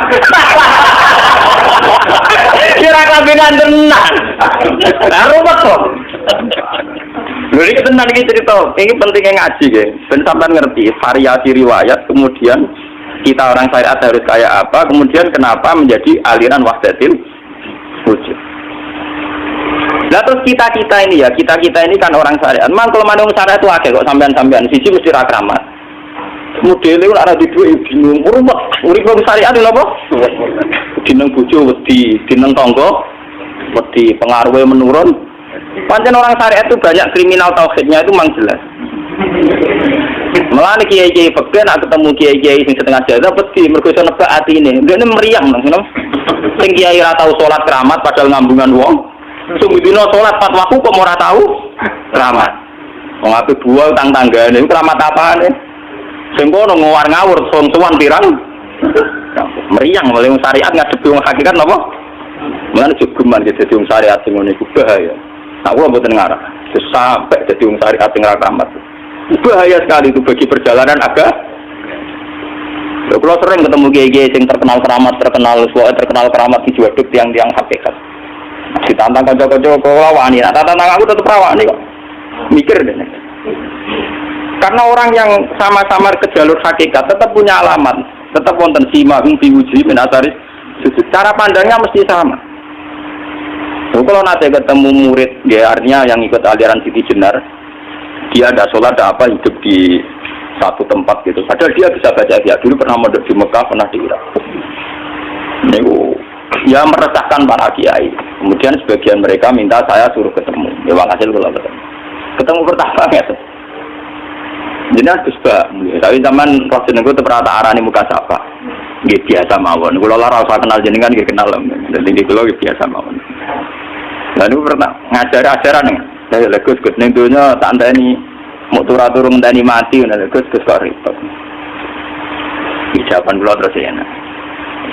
Kira klambenan tenan. Lah ruwet kok. Lha iki tenan iki cerita. Ini pentingnya ngaji nggih. Ben sampean ngerti variasi riwayat, kemudian kita orang syariat harus kayak apa, kemudian kenapa menjadi aliran wahdatil wujud. Nah terus kita ini ya, kita ini kan orang syariat. Memang kalau manung syariat itu akeh kok sampean siji mesti ra kramat. Modele ora di duwe bingung, rumet. Urip wong syariat lho apa? Dineng bojo wedi, dineng tangga wedi, pengaruhe menurun. Pancen orang syariat itu banyak kriminal tauhidnya itu memang jelas. Malah kiai-kiai fikih nak ketemu kiai-kiai sing setengah jaga wedi mergo iso nebak atine. Ndekne meriang nang ngono. Sing kiai ra tau salat keramat padahal ngambungan wong. Sungguh dino sholat 4 waktu kok ora tahu keramat. Wong ape buah tang tanggane keramat apane? Sing kono ngawur sowan pirang. Meriang oleh syariat ngadepi wong hakikat napa? Mulane jogeman gitu dadi wong syariat sing ngene iku bahaya. Aku mboten ngarah. Sampai jadi wong syariat sing keramat. Bahaya sekali itu bagi perjalanan agak. Kalau sering ketemu kiai-kiai yang terkenal keramat di Juwaduk tiang-tiang hakikat. Ditantang kanca-kanca kok wani, nah tantang aku tetep rawani kok. Mikir deh. Karena orang yang sama-sama ke jalur hakikat tetap punya alamat, tetap wonten simahum biwuji min atsari sujud. Cara pandangnya mesti sama. Kalau nanti ketemu murid, dia artinya yang ikut aliran Siti Jenar, dia ada sholat, ada apa, hidup di satu tempat gitu. Padahal dia bisa baca dia dulu pernah mondok di Mekah, pernah di Irak. Ini ya meresahkan para kiai. Kemudian sebagian mereka minta saya suruh ketemu. Ya hasil kalau ketemu pertama gitu. Jadi harus tapi zaman roh jenengku terperata arani muka sapa. Nggih biasa mawon. Kula ora usah kenal jenengan nggih kenal. Dadi kula biasa mawon. Lah niku pernah ngajari ajaran ning. Saya lek Gus ning donya tak enteni mau turun ngenteni mati ngono Gus kok repot. Jawaban kula terus ya.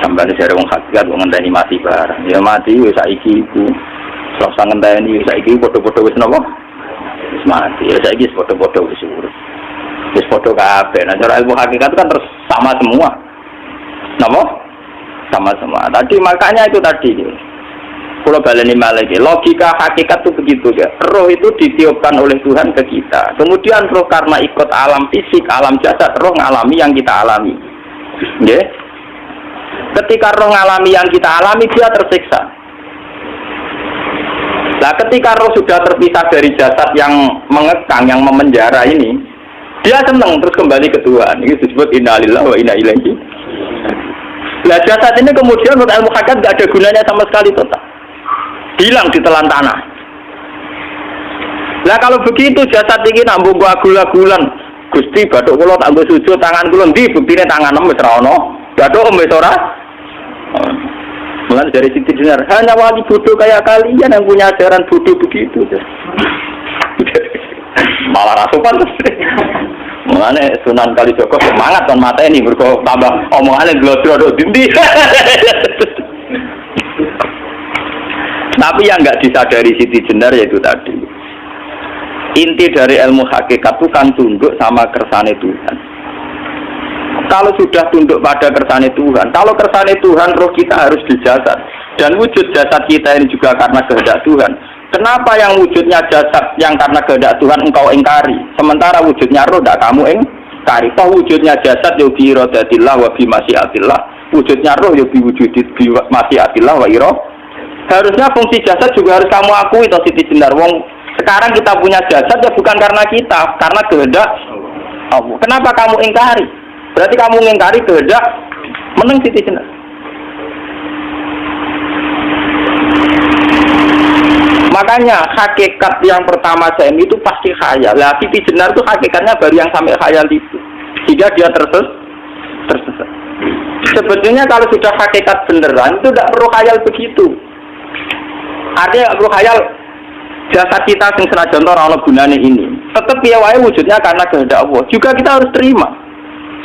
Sampai dari wong hakikat wong ngenteni mati barang. Ya mati wis saiki iku. Terus ngenteni saiki padha-padha wis napa? Wis mati. Ya saiki wis padha-padha wis urip. Wis padha kabeh. Nah cara ilmu hakikat kan terus sama semua. Napa? Sama semua. Tadi makanya itu tadi. Kalau baleni malih logika hakikat itu begitu ya. Roh itu ditiupkan oleh Tuhan ke kita. Kemudian roh karena ikut alam fisik, alam jasad, roh ngalami yang kita alami. Nggih. Ketika roh ngalami yang kita alami dia tersiksa. Nah, ketika roh sudah terpisah dari jasad yang mengekang, yang memenjara ini, dia senang terus kembali ke Tuhan. Ini disebut inna lillahi wa inna ilaihi. Nah, jasad ini kemudian menurut ilmu hakikat tidak ada gunanya sama sekali total. Hilang di telan tanah. Lah kalau begitu jasad ini nambung agul-agulan. Gusti bathuk kula tak nggo sujud tangan kula ndi buktine tangan wis ra ono. Bathuk wis ora. Mulai dari Siti Jenar, hanya wali bodoh kayak kalian yang punya ajaran bodoh begitu. Malah rasupan. Mulane Sunan Kalijaga semangat kan mata ini mergo tambah omongane glodro dindi. Tapi yang nggak disadari Siti Jenar yaitu tadi inti dari ilmu hakikat itu kan tunduk sama kersane Tuhan. Kalau sudah tunduk pada kersane Tuhan, kalau kersane Tuhan roh kita harus di jasad dan wujud jasad kita ini juga karena kehendak Tuhan. Kenapa yang wujudnya jasad yang karena kehendak Tuhan engkau ingkari, sementara wujudnya roh tidak kamu ingkari? Toh wujudnya jasad ya bi iradatillah wa bi masyiatillah, wujudnya roh ya bi wujudit bi masyiatillah wa ira. Harusnya fungsi jasad juga harus kamu akui toh Siti Jenar. Wong sekarang kita punya jasad ya bukan karena kita, karena kehendak Allah. Kenapa kamu ingkari? Berarti kamu ingkari kehendak meneng Siti Jenar. Makanya hakikat yang pertama saya itu pasti khayal. Lah Siti Jenar itu hakikatnya baru yang sampai khayal itu, sehingga dia tersesat. Sebetulnya kalau sudah hakikat beneran itu tidak perlu khayal begitu. Artinya perlu khayal jasad kita sing senajan ora ana gunane ini. Tetap ya wae wujudnya karena kehendak Allah. Juga kita harus terima.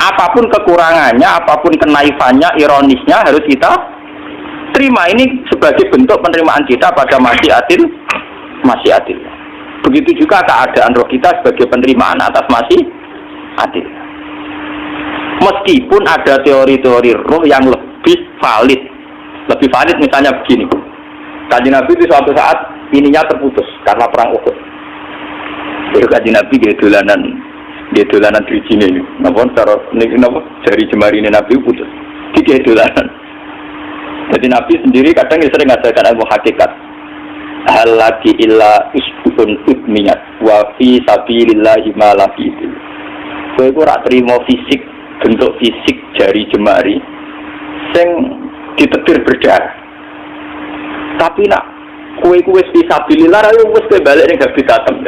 Apapun kekurangannya, apapun kenaifannya, ironisnya harus kita terima. Ini sebagai bentuk penerimaan kita pada masyiatil. Begitu juga keadaan roh kita sebagai penerimaan atas masyiatil. Meskipun ada teori-teori roh yang lebih valid misalnya begini. Kanjeng Nabi itu suatu saat ininya terputus karena perang Uhud. Jadi Kanjeng Nabi dia dolanan drijine ini. Napa jari jemari ini Nabi putus. Dia dolanan. Jadi Nabi sendiri kadang sering ngajarkan ilmu hakikat. Hal lagi illa isbun udmiyat wa fi sabilillahi ma lafitu. Kowe ora trimo fisik, bentuk fisik jari jemari sing ditetir berdarah. Tapi nak kue fisabilillah ayo wis balik ning habitatem.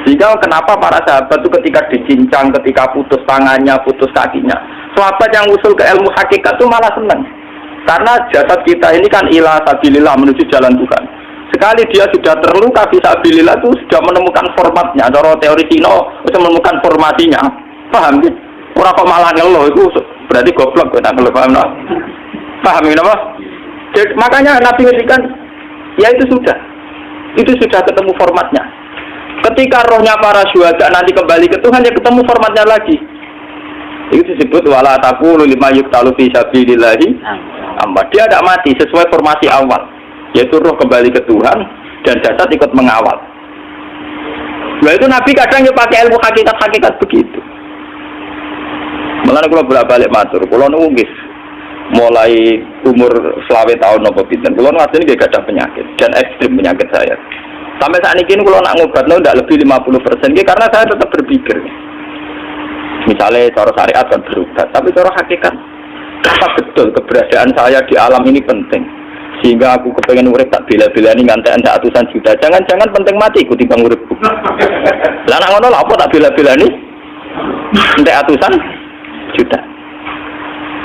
Sehingga kenapa para sahabat itu ketika dicincang, ketika putus tangannya, putus kakinya, sahabat yang usul ke ilmu hakikat itu malah senang. Karena jasad kita ini kan ila sabilillah menuju jalan Tuhan. Sekali dia sudah terluka fisabilillah itu sudah menemukan formatnya. Cara teori Cina sudah menemukan formasinya. Paham gitu? Orang kok malah ngeluh itu berarti goblok kita ngeluh, paham no? Paham gitu apa? Jadi, makanya Nabi ngertikan ya itu sudah ketemu formatnya. Ketika rohnya para syuhada nanti kembali ke Tuhan ya ketemu formatnya lagi. Itu disebut wala taqulu lima yuqtalu fi sabilillahi amma. Dia tidak mati sesuai formasi awal, yaitu roh kembali ke Tuhan dan jasad ikut mengawal. Nah itu Nabi kadang ya pakai ilmu hakikat begitu. Malah kalau bolak-balik matur, kalau nunggis mulai umur 20 tahun nopo pinten, kalau ngasih ini gak ada penyakit dan ekstrim penyakit saya. Sampai saat ini kalau nak ngobat tidak lebih 50%, karena saya tetap berpikir. Misalnya cara syariat kan berubah, tapi cara hakikat apa betul keberadaan saya di alam ini penting sehingga aku kepengen urip tak bela-belani ngantek ratusan juta. Jangan-jangan penting mati ikuti bang uripku. Lah nak ngono lha apa tak bela-belani ngantek ratusan juta.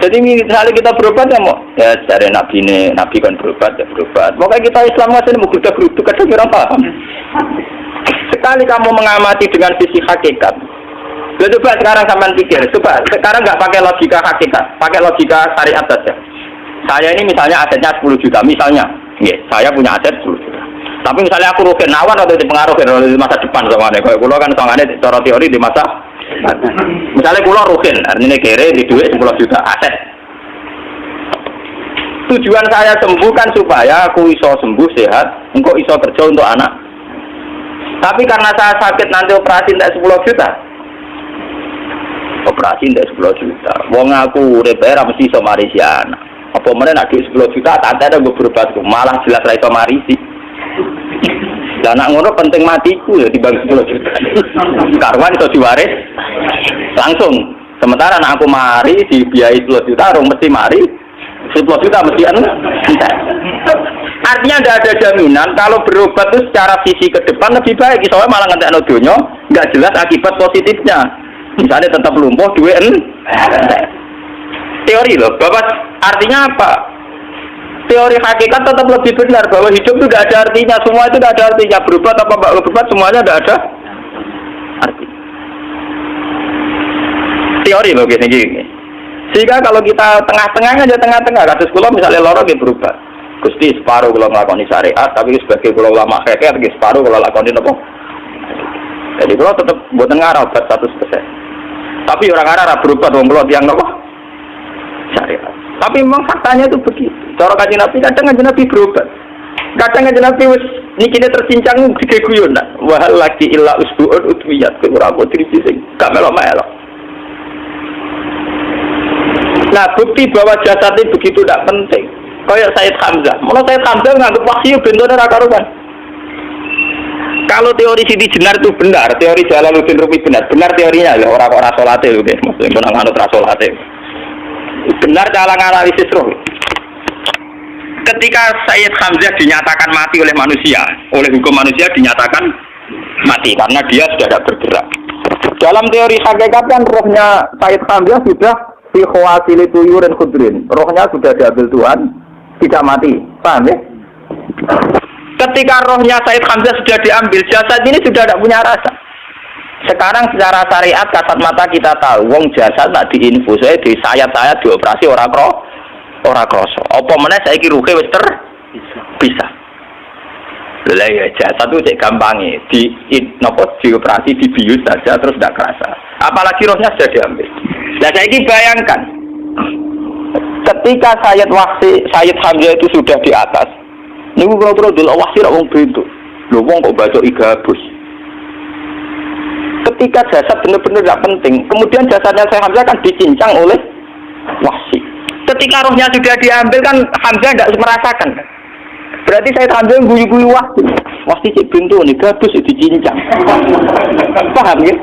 Jadi misalnya kita berobat ya mau ya cari nabi kan berobat ya berobat. Makanya kita Islam masih mau geruduk kadang kira paham. Sekali kamu mengamati dengan sisi hakikat. Coba sekarang sampean pikir, coba sekarang nggak pakai logika hakikat, pakai logika syariat saja. Saya ini misalnya asetnya 10 juta, misalnya, saya punya aset 10 juta. Tapi misalnya aku rugi nawan atau dipengaruhi di masa depan sama nih, kalau kulo kan soalnya cara teori di masa, misalnya kulo rugi, artinya kere di duit 10 juta aset. Tujuan saya sembuh kan supaya aku iso sembuh sehat, engkau iso kerja untuk anak. Tapi karena saya sakit nanti operasi tidak 10 juta. Operasi tidak 10 juta. Wong aku DPR mesti iso marisi anak. Apa meneh nek 10 juta tak ada gue berobat malah jelas ra iso marisi. Lah nak ngono penting matiku ya dibanding 10 juta. Karwan iso diwaris langsung. Sementara anak aku mari dibiayai 10 juta rong mesti mari 10 juta mesti entek. Artinya tidak ada jaminan kalau berobat itu secara visi ke depan lebih baik. Soalnya malah ngentekno donya enggak jelas akibat positifnya. Misalnya tetap lumpuh duit teori loh Bapak, artinya apa? Teori hakikat tetap lebih benar bahwa hidup itu tidak ada artinya, semua itu tidak ada artinya, berobat apa enggak berobat semuanya tidak ada arti. Teori loh gini. Sehingga kalau kita tengah-tengah aja tengah-tengah kasus kula misalnya loro nggih berobat. Gusti separuh kula nglakoni syariat tapi sebagai kula ulama fikih separuh kula lakoni napa? Jadi kula tetap mboten ngarah obat 100%. Tapi orang Arab berubah dong kalau tiang nopo syariat. Tapi memang faktanya itu begitu. Cara Kanjeng Nabi kadang Kanjeng Nabi berubah. Kadang Kanjeng Nabi wis niki tercincang gede guyon. Wahal lagi illa usbu'un utwiyat ora apa trisi sing gak melok-melok. Nah, bukti bahwa jasad itu begitu tidak penting. Kayak Sayyid Hamzah. Mulai Sayyid Hamzah nganggep wahyu bentone ra karuan. Kalau teori Siti Jenar itu benar, teori Jalaluddin Rumi benar teorinya ya orang-orang salate lho guys, maksudnya pun anut ra salate. Benar cara analisis roh. Ketika Sayyid Hamzah dinyatakan mati oleh manusia, oleh hukum manusia dinyatakan mati karena dia sudah tidak bergerak. Dalam teori hakikat kan rohnya Sayyid Hamzah sudah fi khawasili tuyurin khudrin. Rohnya sudah diambil Tuhan, tidak mati. Paham ya? Ketika rohnya Sayyid Hamzah sudah diambil, jasad ini sudah tidak punya rasa. Sekarang secara syariat kasat mata kita tahu, wong jasad tak diinfus, di sayat-sayat dioperasi orang kroso. Apa meneh saiki ruhe wis bisa. Lah ya jasad itu cek gampange, dioperasi dibius saja terus tidak kerasa. Apalagi rohnya sudah diambil. Nah saiki bayangkan, ketika Sayyid Hamzah itu sudah di atas. Niku kira-kira delok wahsi ra wong bentuk. Lho wong kok baca igabus. Ketika jasad benar-benar tidak penting, kemudian jasadnya Sayyid Hamzah kan dicincang oleh wahsi. Ketika rohnya sudah diambil kan Hamzah tidak merasakan. Berarti Sayyid Hamzah guyu-guyu wahsi. Wahsi cek bentuk nih gabus dicincang. Paham ya?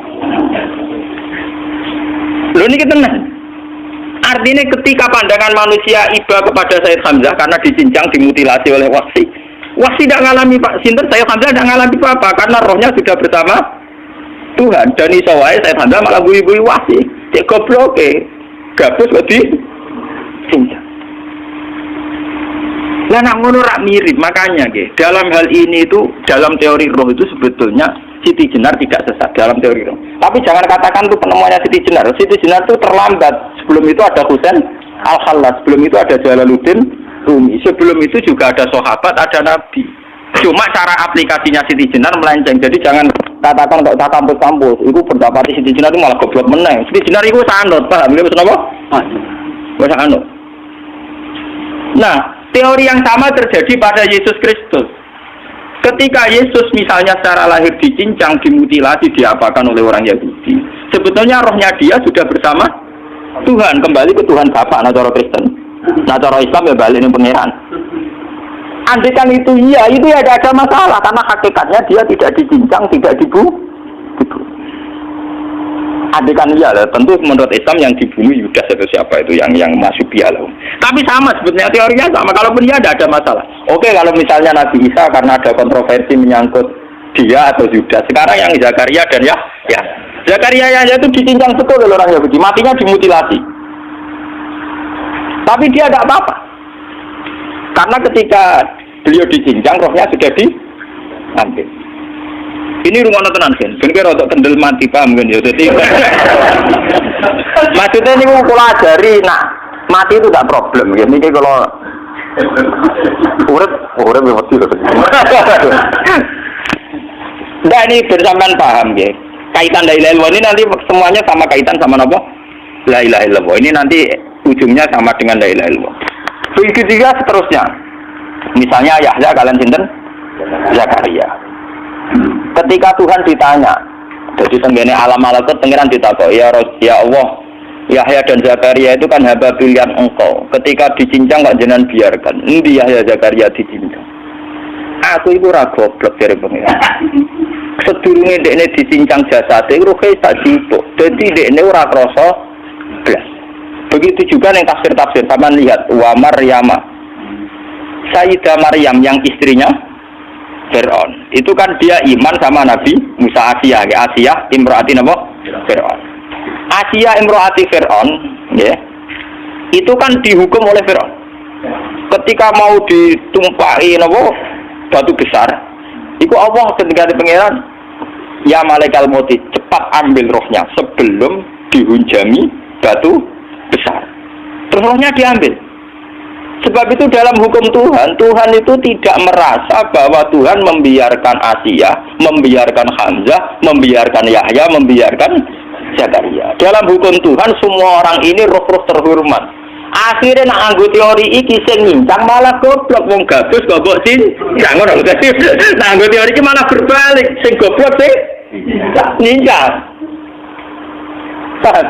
Lho niki tenan. Artinya ketika pandangan manusia iba kepada Sayyid Hamzah karena dicincang, dimutilasi oleh wahsi tidak ngalami Pak Sinten, Sayyid Hamzah tidak ngalami apa-apa karena rohnya sudah bersama Tuhan. Dan iso wae Sayyid Hamzah malah guyu-guyu wahsi cek gobloke gabus kok dicincang. Lah nak ngono rak mirip, makanya dalam hal ini itu dalam teori roh itu sebetulnya Siti Jenar tidak sesat dalam teori roh. Tapi jangan katakan itu penemuannya Siti Jenar. Siti Jenar itu terlambat. Sebelum itu ada Husain Al-Khallas, sebelum itu ada Jalaluddin Rumi, sebelum itu juga ada sahabat, ada nabi. Cuma cara aplikasinya Siti Jenar melenceng. Jadi jangan katakan kok tak kampus-kampus. Itu pendapat Siti Jenar itu malah goblok meneng. Siti Jenar itu sanut, paham? Ini maksud apa? Wes sanut. Nah, teori yang sama terjadi pada Yesus Kristus. Ketika Yesus misalnya secara lahir dicincang, dimutilasi, diapakan oleh orang Yahudi, sebetulnya rohnya dia sudah bersama Tuhan, kembali ke Tuhan Bapa. Nah cara Kristen, nah cara Islam ya balik ning pangeran. Andaikan itu iya, itu ya tidak ada masalah karena hakikatnya dia tidak dicincang, tidak dibunuh. Andaikan iya lah, tentu menurut Islam yang dibunuh Yudas atau siapa itu yang masuk bialah. Tapi sama sebetulnya teorinya sama. Kalaupun iya tidak ada masalah. Oke, kalau misalnya Nabi Isa karena ada kontroversi menyangkut dia atau Yudas. Sekarang yang Zakaria dan ya Zakaria itu dicincang betul oleh orang Yahudi, matinya dimutilasi. Tapi dia tidak apa-apa. Karena ketika beliau dicincang, rohnya sudah diambil. Ini rumah tenan kan, bener untuk kendel mati paham kan ya. Jadi maksudnya ini mau kula ajari, nak mati itu tidak problem. Ya ini kalau urip mesti loh. Nah ini bersamaan paham ya. Kaitan la ilaha illallah ini nanti semuanya sama kaitan sama apa? La ilaha illallah. Ini nanti ujungnya sama dengan la ilaha illallah. Begitu juga seterusnya. Misalnya Yahya kalian sinten? Zakaria. Ketika Tuhan ditanya, jadi tenggene alam malakut pengiran ditakok, ya Allah, Yahya dan Zakaria itu kan hamba pilihan engkau. Ketika dicincang kok jenengan biarkan. Endi Yahya Zakaria dicincang? Aku itu ra goblok dari pengiran. Sedurunge dekne dicincang jasate ruhe sak juta. Dadi dekne ora krasa blas. Begitu juga ning tafsir-tafsir sampean lihat wa Maryama. Sayyidah Maryam yang istrinya Fir'aun. Itu kan dia iman sama Nabi Musa. Asia imro'ati napa? Fir'aun. Asia imro'ati Fir'aun, ya. Itu kan dihukum oleh Fir'aun. Ketika mau ditumpahi napa? Batu besar. Iku Allah ketika pangeran, ya malaikal maut, cepat ambil rohnya sebelum dihunjami batu besar. Terus rohnya diambil. Sebab itu dalam hukum Tuhan, Tuhan itu tidak merasa bahwa Tuhan membiarkan Asia, membiarkan Hamzah, membiarkan Yahya, membiarkan Zakaria. Dalam hukum Tuhan semua orang ini roh-roh terhormat. Akhirnya nak anggo teori iki sing nyincang malah goblok wong gabus goblok sih. Jangan ngono. Nah anggo teori iki malah berbalik, sing goblok sih nyincang. Paham?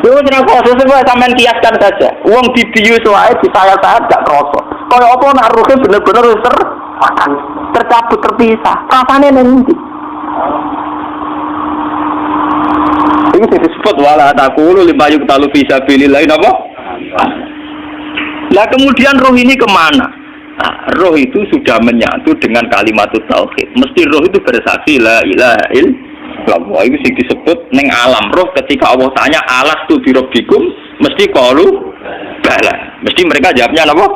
Yo jeneng khusus wae sampean kiaskan saja. Wong dibius wae disayat-sayat gak kroso. Kaya apa nak ruhe bener-bener tercabut terpisah. Rasane nang ndi? Iki disebut wala taqulu lima yuqtalu fi sabilillah napa? Lah kemudian roh ini kemana? Nah, roh itu sudah menyatu dengan kalimat tauhid. Mesti roh itu bersaksi la ilaha illallah. Wah itu sih disebut neng alam roh ketika Allah tanya alas tu birobbikum mesti qalu bala. Mesti mereka jawabnya apa?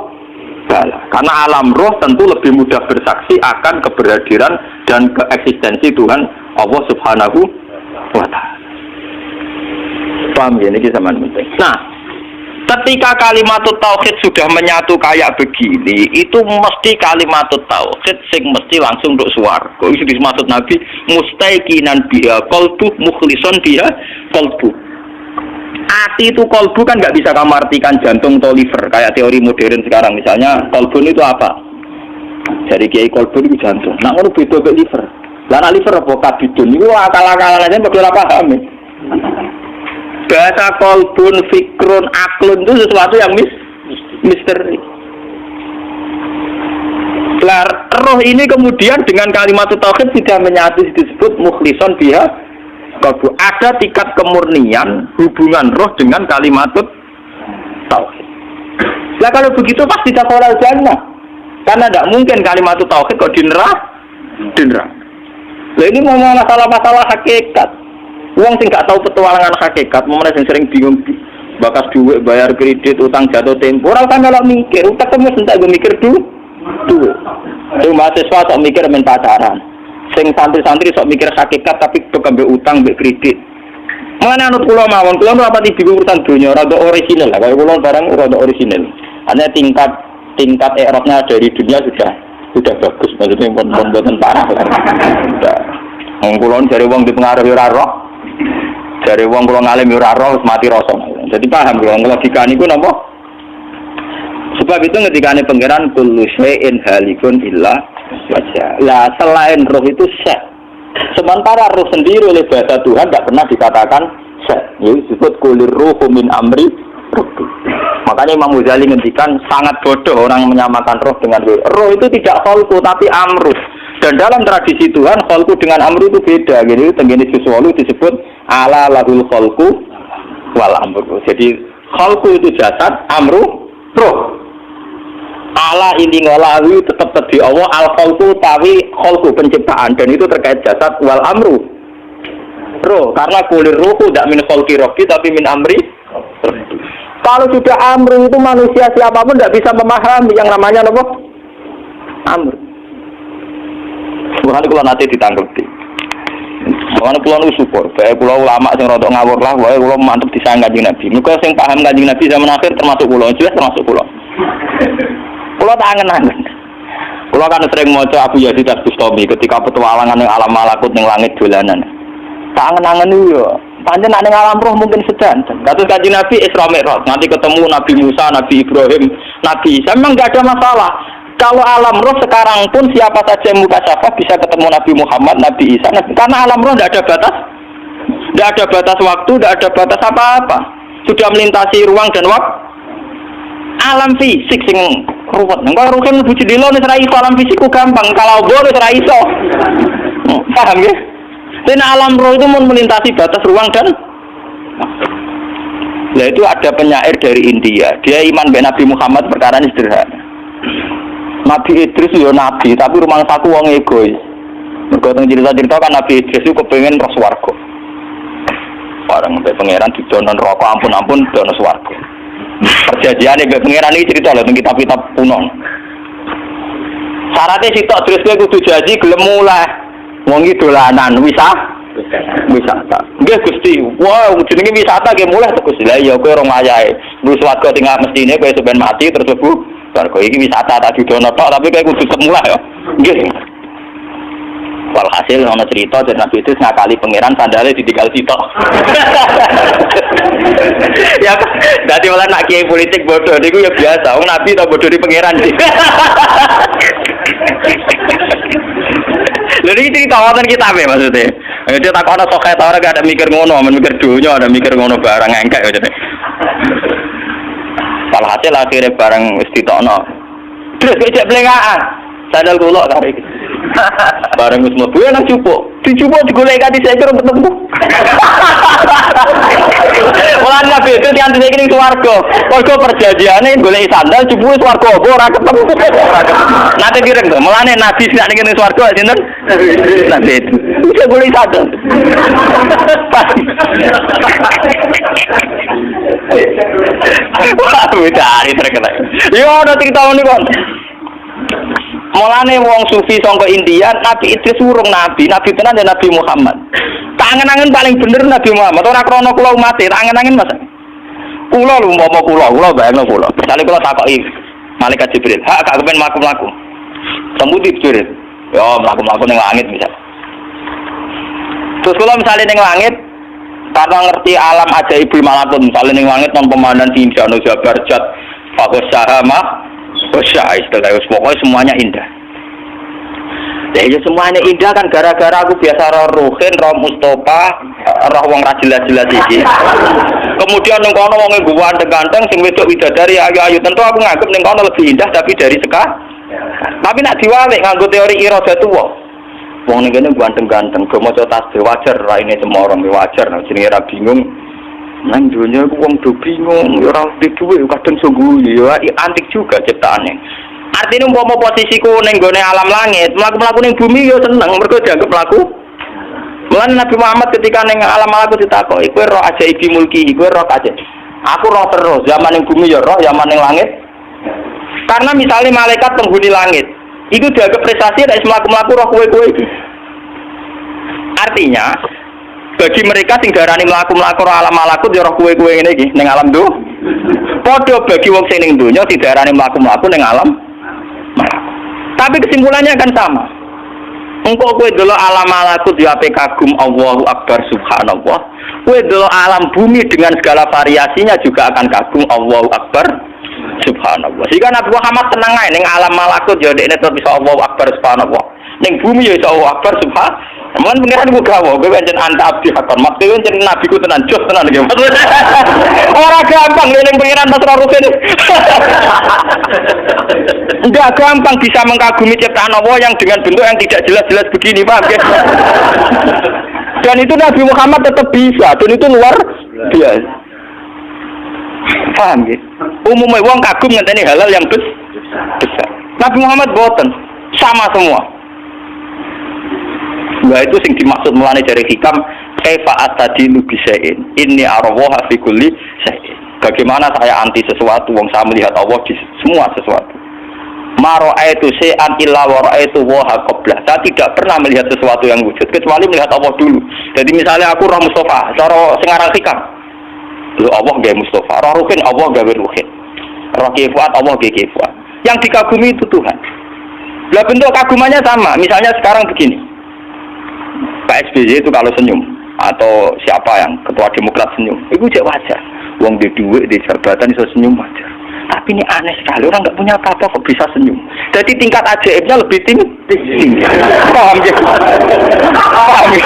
Bala. Karena alam roh tentu lebih mudah bersaksi akan keberhadiran dan keeksistensi Tuhan Allah Subhanahu wa taala. Paham ya ini zaman penting. Nah, ketika kalimat tauhid sudah menyatu kayak begini, itu mesti kalimat tauhid sing mesti langsung untuk swarga. Itu dimaksud Nabi mustaiqinan biha qalbu mukhlishon biha qalbu. Hati itu qalbu kan nggak bisa kamu artikan jantung atau liver kayak teori modern sekarang. Misalnya qalbu itu apa? Jadi kiai qalbu itu jantung. Nah ngono beda mek liver. Lah liver apa kabidun itu akal-akalan aja padha ora paham. Bahasa kolbun, fikrun, aklun itu sesuatu yang misteri. Roh ini kemudian dengan kalimat tauhid sudah menyatu disebut mukhlishon biha qalbu. Ada tingkat kemurnian hubungan roh dengan kalimat tauhid. Lah kalau begitu pasti dakhalal jannah. Karena tidak mungkin kalimat tauhid kok di neraka. Lah ini mau masalah hakikat. Wong sing gak tahu petualangan hakikat, mau sing sering bingung bakas duit, bayar kredit, utang jatuh tempo. Ora usah melok mikir, utek temu entek go mikir duit. Sing mahasiswa sok mikir men pacaran. Sing santri-santri sok mikir hakikat tapi kok utang mbek kredit. Mana anut kula mawon, kula rapati bingung urusan dunia, rada orisinal lah. Kalau kula barang rada orisinal. Hanya tingkat i'rabnya dari dunia sudah bagus, maksudnya pun parah. Sudah. Wong kula jare wong dipengaruhi ora roh. Jare wong kula ngalim ora roh wis mati rasa. Jadi paham kula logika niku napa? Sebab itu ketika pangeran kullu syai'in halikun illa wajha. Lah selain roh itu syai'. Sementara roh sendiri oleh bahasa Tuhan tidak pernah dikatakan syai'. Ya disebut kulir ruhu min amri rabbi. Makanya Imam Ghazali ngendikan sangat bodoh orang menyamakan roh dengan roh. Roh itu tidak kholku tapi amru. Dan dalam tradisi Tuhan kholku dengan amru itu beda. Jadi tenggene sesuatu disebut ala lahul kholku wal amru. Jadi kholku itu jasad, amru roh. Ala ini ngolawi tetap di Allah al kholku tawi kholku penciptaan dan itu terkait jasad wal amru roh karena kulir ruhu tidak min kholki rohki tapi min amri. Kalau sudah amru itu manusia siapapun tidak bisa memahami yang namanya apa? Amru. Sebenarnya kalau nanti ditanggapi. Soalnya pulau nu syukur, kayak pulau ulama yang rodok ngawur lah, wae pulau mantep disayang Kanjeng Nabi. Muka sing paham Kanjeng Nabi zaman akhir termasuk pulau, jelas termasuk pulau. Pulau tak angen-angen. Pulau kan sering maca Abu Yazid Al-Bustami ketika petualangan yang alam malakut yang langit dolanan. Tak angen-angen yo. Pancen nek ning alam roh mungkin sedanten. Kados Kanjeng Nabi Isra Mi'raj, nanti ketemu Nabi Musa, Nabi Ibrahim, Nabi Isa, memang enggak ada masalah. Kalau alam roh sekarang pun siapa saja yang mukasyafah bisa ketemu Nabi Muhammad, Nabi Isa, karena alam roh tidak ada batas. Tidak ada batas waktu, tidak ada batas apa-apa. Sudah melintasi ruang dan waktu. Alam fisik sing ruwet. Engko rukin mlebu jendela nek ora iso alam fisikku gampang, kalau boleh ora iso. Paham ya? Dan alam roh itu melintasi batas ruang dan nah itu ada penyair dari India. Dia iman be Nabi Muhammad perkara ini sederhana. Nabi Idris yo nabi, tapi rumah saku wong egois. Mergo teng cerita-cerita kan Nabi Idris itu kepengin ro swarga. Bareng mbek pangeran didono neraka ampun-ampun dono swarga. Perjanjiane mbek pangeran iki cerita lho teng kitab-kitab kuno. Syaratnya sitok terus kowe kudu janji gelem mulai. Wong iki dolanan wisata. Nggih Gusti. Wah, jenenge wisata ge mulai to Gusti. Lah iya kowe ora mayahe. Wis swarga tinggal mestine kowe sampean mati terus Bu. Swarga iki wisata tak didono tok tapi kowe kudu semula ya. Nggih. Walhasil ana cerita dari Nabi itu ngakali pangeran sandale ditinggal sitok. Ya dadi malah nak kiai politik bodoh niku ya biasa. Wong Nabi ta bodoh di pangeran sih. Lha iki cerita wonten kitab e maksudnya. Dia takon ana sok ora gak ada mikir ngono, men mikir dunya ada mikir ngono barang engkek maksudnya. Walhasil akhirnya barang wis ditokno. Terus kok blengaan. Sandal kula tarik. Barang wis mlebu ya nang cupuk. Dicupuk digoleki kanthi seker ketemu. Mulane Nabi itu kanthi seker ning swarga. Mergo perjanjiane goleki sandal cupuke swarga apa ora ketemu. Nate direng to. Mulane Nabi sing ning swarga sinten? Nabi itu. Bisa goleki sandal. Wah, beda terkenal. Yo ana cerita niku. Mulane wong sufi sangka India, Nabi Idris urung nabi tenan dan Nabi Muhammad. Tangen-angen paling bener Nabi Muhammad. Ora krana kula umat, tangen-angen Mas. Kula lho umpama kula bayangno kula. Misale kula takoki malaikat Jibril, "Hak gak kepen mlaku-mlaku." Tembuti Jibril. Yo mlaku-mlaku ning langit misal. Terus kula misale ning langit karena ngerti alam ajaibul malakut, misale ning langit non pemandangan indah, no jabar jat, fakus syahama Syah istilah pokoknya semuanya indah. Ya semuanya indah kan gara-gara aku biasa roh Ruhin, roh Mustafa, roh wong ra jelas-jelas iki. Kemudian ning kono wong ganteng-ganteng sing wedok widadari ayu-ayu, tentu aku nganggep ning kono lebih indah tapi dari sekarang. Tapi nak diwalik nganggo teori iradatullah. Wong ning kene ganteng-ganteng, go maca tasbih wajar raine cemorong wajar, jenenge ra bingung. Nang dunia aku wong do bingung, ora duwe kadang sungguh ya antik juga ciptaane. Artine umpama posisiku ning gone alam langit, mlaku-mlaku ning bumi ya seneng mergo dianggap mlaku. Mulane Nabi Muhammad ketika ning alam malakut ditakoki, kowe roh ajaibi mulki, kowe roh ajaib. Aku roh terus, zaman yang bumi ya roh, zaman yang langit. Karena misalnya malaikat penghuni langit, itu dianggap prestasi dari melaku-melaku roh kue-kue itu. Artinya, bagi mereka sing darani melaku-melaku roh alam malakut ya roh kue-kue ini iki ning alam tuh. Padha bagi wong sing ning donya sing darani melaku-melaku ning alam malakut. Tapi kesimpulannya kan sama. Engkau kowe delok alam malakut ya ape kagum Allahu Akbar subhanallah. Kowe delok alam bumi dengan segala variasinya juga akan kagum Allahu Akbar subhanallah. Jika Nabi Muhammad tenang ae ning alam malakut ya dekne tetep bisa Allahu Akbar subhanallah. Ning bumi ya iso Allahu Akbar subhanallah. Mun pengiran ku gawe, kowe pancen anta abdi hakon. Maksudnya pancen nabi ku tenan jos tenan iki. Ora gampang ning pengiran tasra rukin. Enggak gampang bisa mengagumi ciptaan Allah yang dengan bentuk yang tidak jelas-jelas begini, Pak. Dan itu Nabi Muhammad tetap bisa, dan itu luar biasa. Paham ya? Umumnya wong kagum ngenteni halal yang besar. Nabi Muhammad boten, sama semua. Nah itu sing dimaksud mulane dari hikam kaifa atadilu bisain inni arawaha fi kulli syai'in. Bagaimana saya anti sesuatu wong saya melihat Allah di semua sesuatu. Ma ra'aitu syai'an illa wa ra'aitu wa qabla. Saya tidak pernah melihat sesuatu yang wujud kecuali melihat Allah dulu. Jadi misalnya aku roh Mustafa, cara sing aran hikam. Lho Allah gawe Mustafa, roh Ruhin Allah gawe Ruhin. Roh Kifuat Allah gawe Kifuat. Yang dikagumi itu Tuhan. Lah bentuk kagumannya sama. Misalnya sekarang begini. Pak SBY itu kalau senyum atau siapa yang ketua Demokrat senyum, itu cek wajar. Wong di duit di jabatan bisa senyum wajar. Tapi ini aneh sekali, orang nggak punya apa-apa kok bisa senyum. Jadi tingkat ajaibnya lebih tinggi. Paham ya? Paham ya?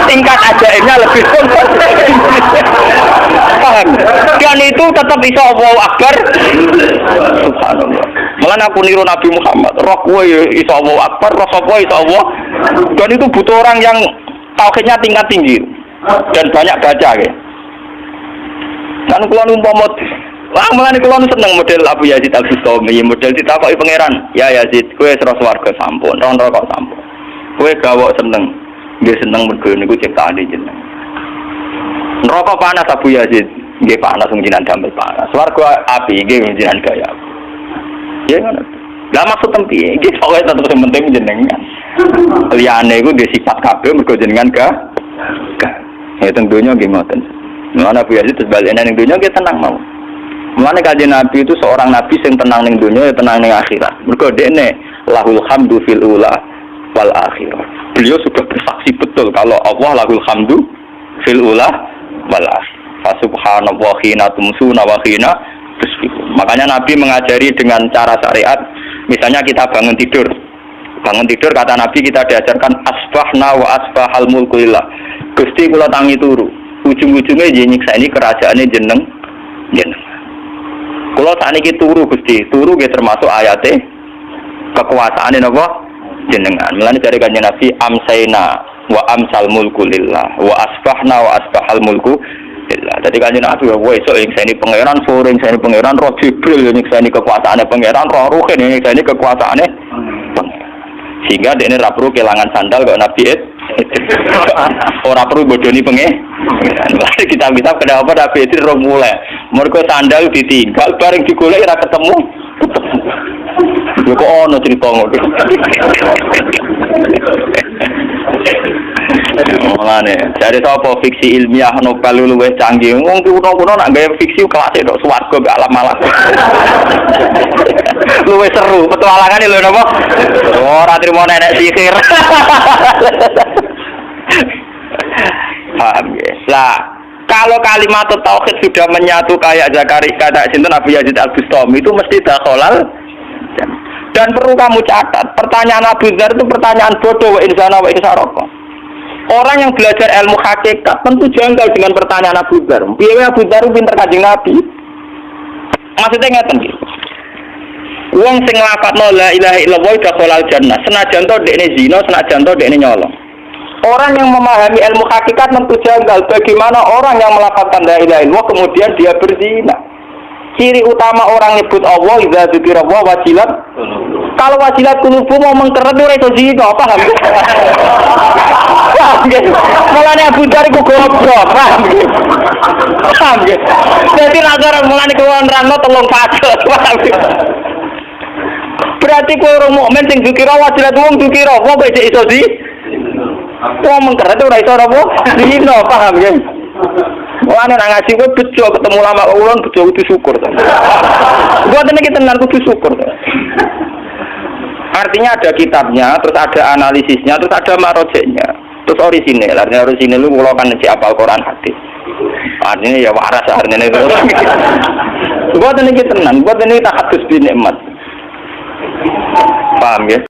Tingkat ajaibnya lebih tinggi. Paham? Dan itu tetap bisa Allahu Akbar. Subhanallah. Malah aku niru Nabi Muhammad. Roh kowe iso Allahu Akbar, roh sapa iso Allah. Dan itu butuh orang yang tauhidnya tingkat tinggi dan banyak baca ya. Kan kula umpama malah kula seneng model Abu Yazid Al-Bustami, model ditakoki pangeran, "Ya Yazid, kowe sira swarga sampun, ora neraka sampun. Kowe gawok seneng, nggih seneng mergo niku ciptaane jeneng. Neraka panas Abu Yazid, nggih panas jenengan damel panas. Swarga api nggih jenengan gaya. Ya ngono. Lah maksud tempi, iki pokoke tetep sing penting jenengan. Liyane iku nggih sifat kabeh mergo jenengan ga. Ya tentunya nggih ngoten. Mulane Abu Yazid sebaliknya ning dunya nggih tenang mau. Mulane kanjeng Nabi itu seorang nabi sing tenang ning dunya ya tenang ning akhirat. Mergo dekne lahul hamdu fil ula wal akhirah. Beliau sudah bersaksi betul kalau Allah lahul hamdu fil ula wal akhirah. Fa subhanallah hina tumsuna wa hina tusbihun. Makanya Nabi mengajari dengan cara syariat. Misalnya kita bangun tidur kata Nabi kita diajarkan asbahna wa asbahal mulku lillah. Gusti kula tangi turu. Ujung-ujungnya nyiksa ini kerajaane jeneng. Kula sakniki turu Gusti, turu nggih termasuk ayate kekuasaane napa jenengan. Mulane dari kanjeng Nabi amsaina wa amsal mulku lillah wa asbahna wa asbahal mulku lillah. Dadi kanjeng Nabi wae esuk nyikseni pangeran, sore nyikseni pangeran, roh Jibril nyikseni kekuasaane pangeran, roh Ruhin nyikseni kekuasaane pangeran. Sehingga dekne ra perlu kelangan sandal kok Nabi ora perlu bodoni pangeran. Kita kenapa Nabi itu roh mulai. Mergo sandal ditinggal bareng digolek ora ketemu. Yo kok ono cerita ngono. Mulane dari sapa fiksi ilmiah novel luwih canggih. Wong kuno-kuno nak gawe fiksi kelas tok swarga mbek alam malakut. Luwih seru petualangane lho napa? Ora trimo nenek sihir. Paham ya? Lah, kalau kalimat tauhid sudah menyatu kayak Zakaria kata sinten Abu Yazid Al-Bustami itu mesti dakhalal. Dan perlu kamu catat, pertanyaan Abu Dzar itu pertanyaan bodoh wa insana wa insaraka. Orang yang belajar ilmu hakikat tentu janggal dengan pertanyaan Abu Dzar. Piye Abu Dzar pinter kanjeng Nabi? Maksudnya ngeten iki. Wong sing nglafadzno la ilaha illallah dakhalal jannah. Senajan to dekne zina, senajan to dekne nyolong. Orang yang memahami ilmu hakikat tentu janggal bagaimana orang yang melafazkan la ilaha illallah kemudian dia berzina. Ciri utama orang nyebut Allah idza dzikra wajilat Kalau wajilat kulubu mau mengkeret ora iso zina, paham? Paham nggih? Mulane Abu Dar iku goblok, paham nggih? Paham nggih? Dadi nazar mulane kuwi nerangno telung fase, paham nggih? Berarti kowe ora mukmin sing dikira wajilat wong dikira wong kok iso wong mengkeret ora iso apa? Zina, paham nggih? Mulane nang ngaji kowe bejo ketemu ulama ulun bejo kudu syukur to. Buat ini kita tenan kudu syukur to. Artinya ada kitabnya, terus ada analisisnya, terus ada marojeknya, terus orisinil. Artinya orisinil itu kalau kan ngecek apal Quran hadis. Artinya ya waras artinya itu. Buat ini kita tenan, buat ini kita hadus bi nikmat. Paham ya?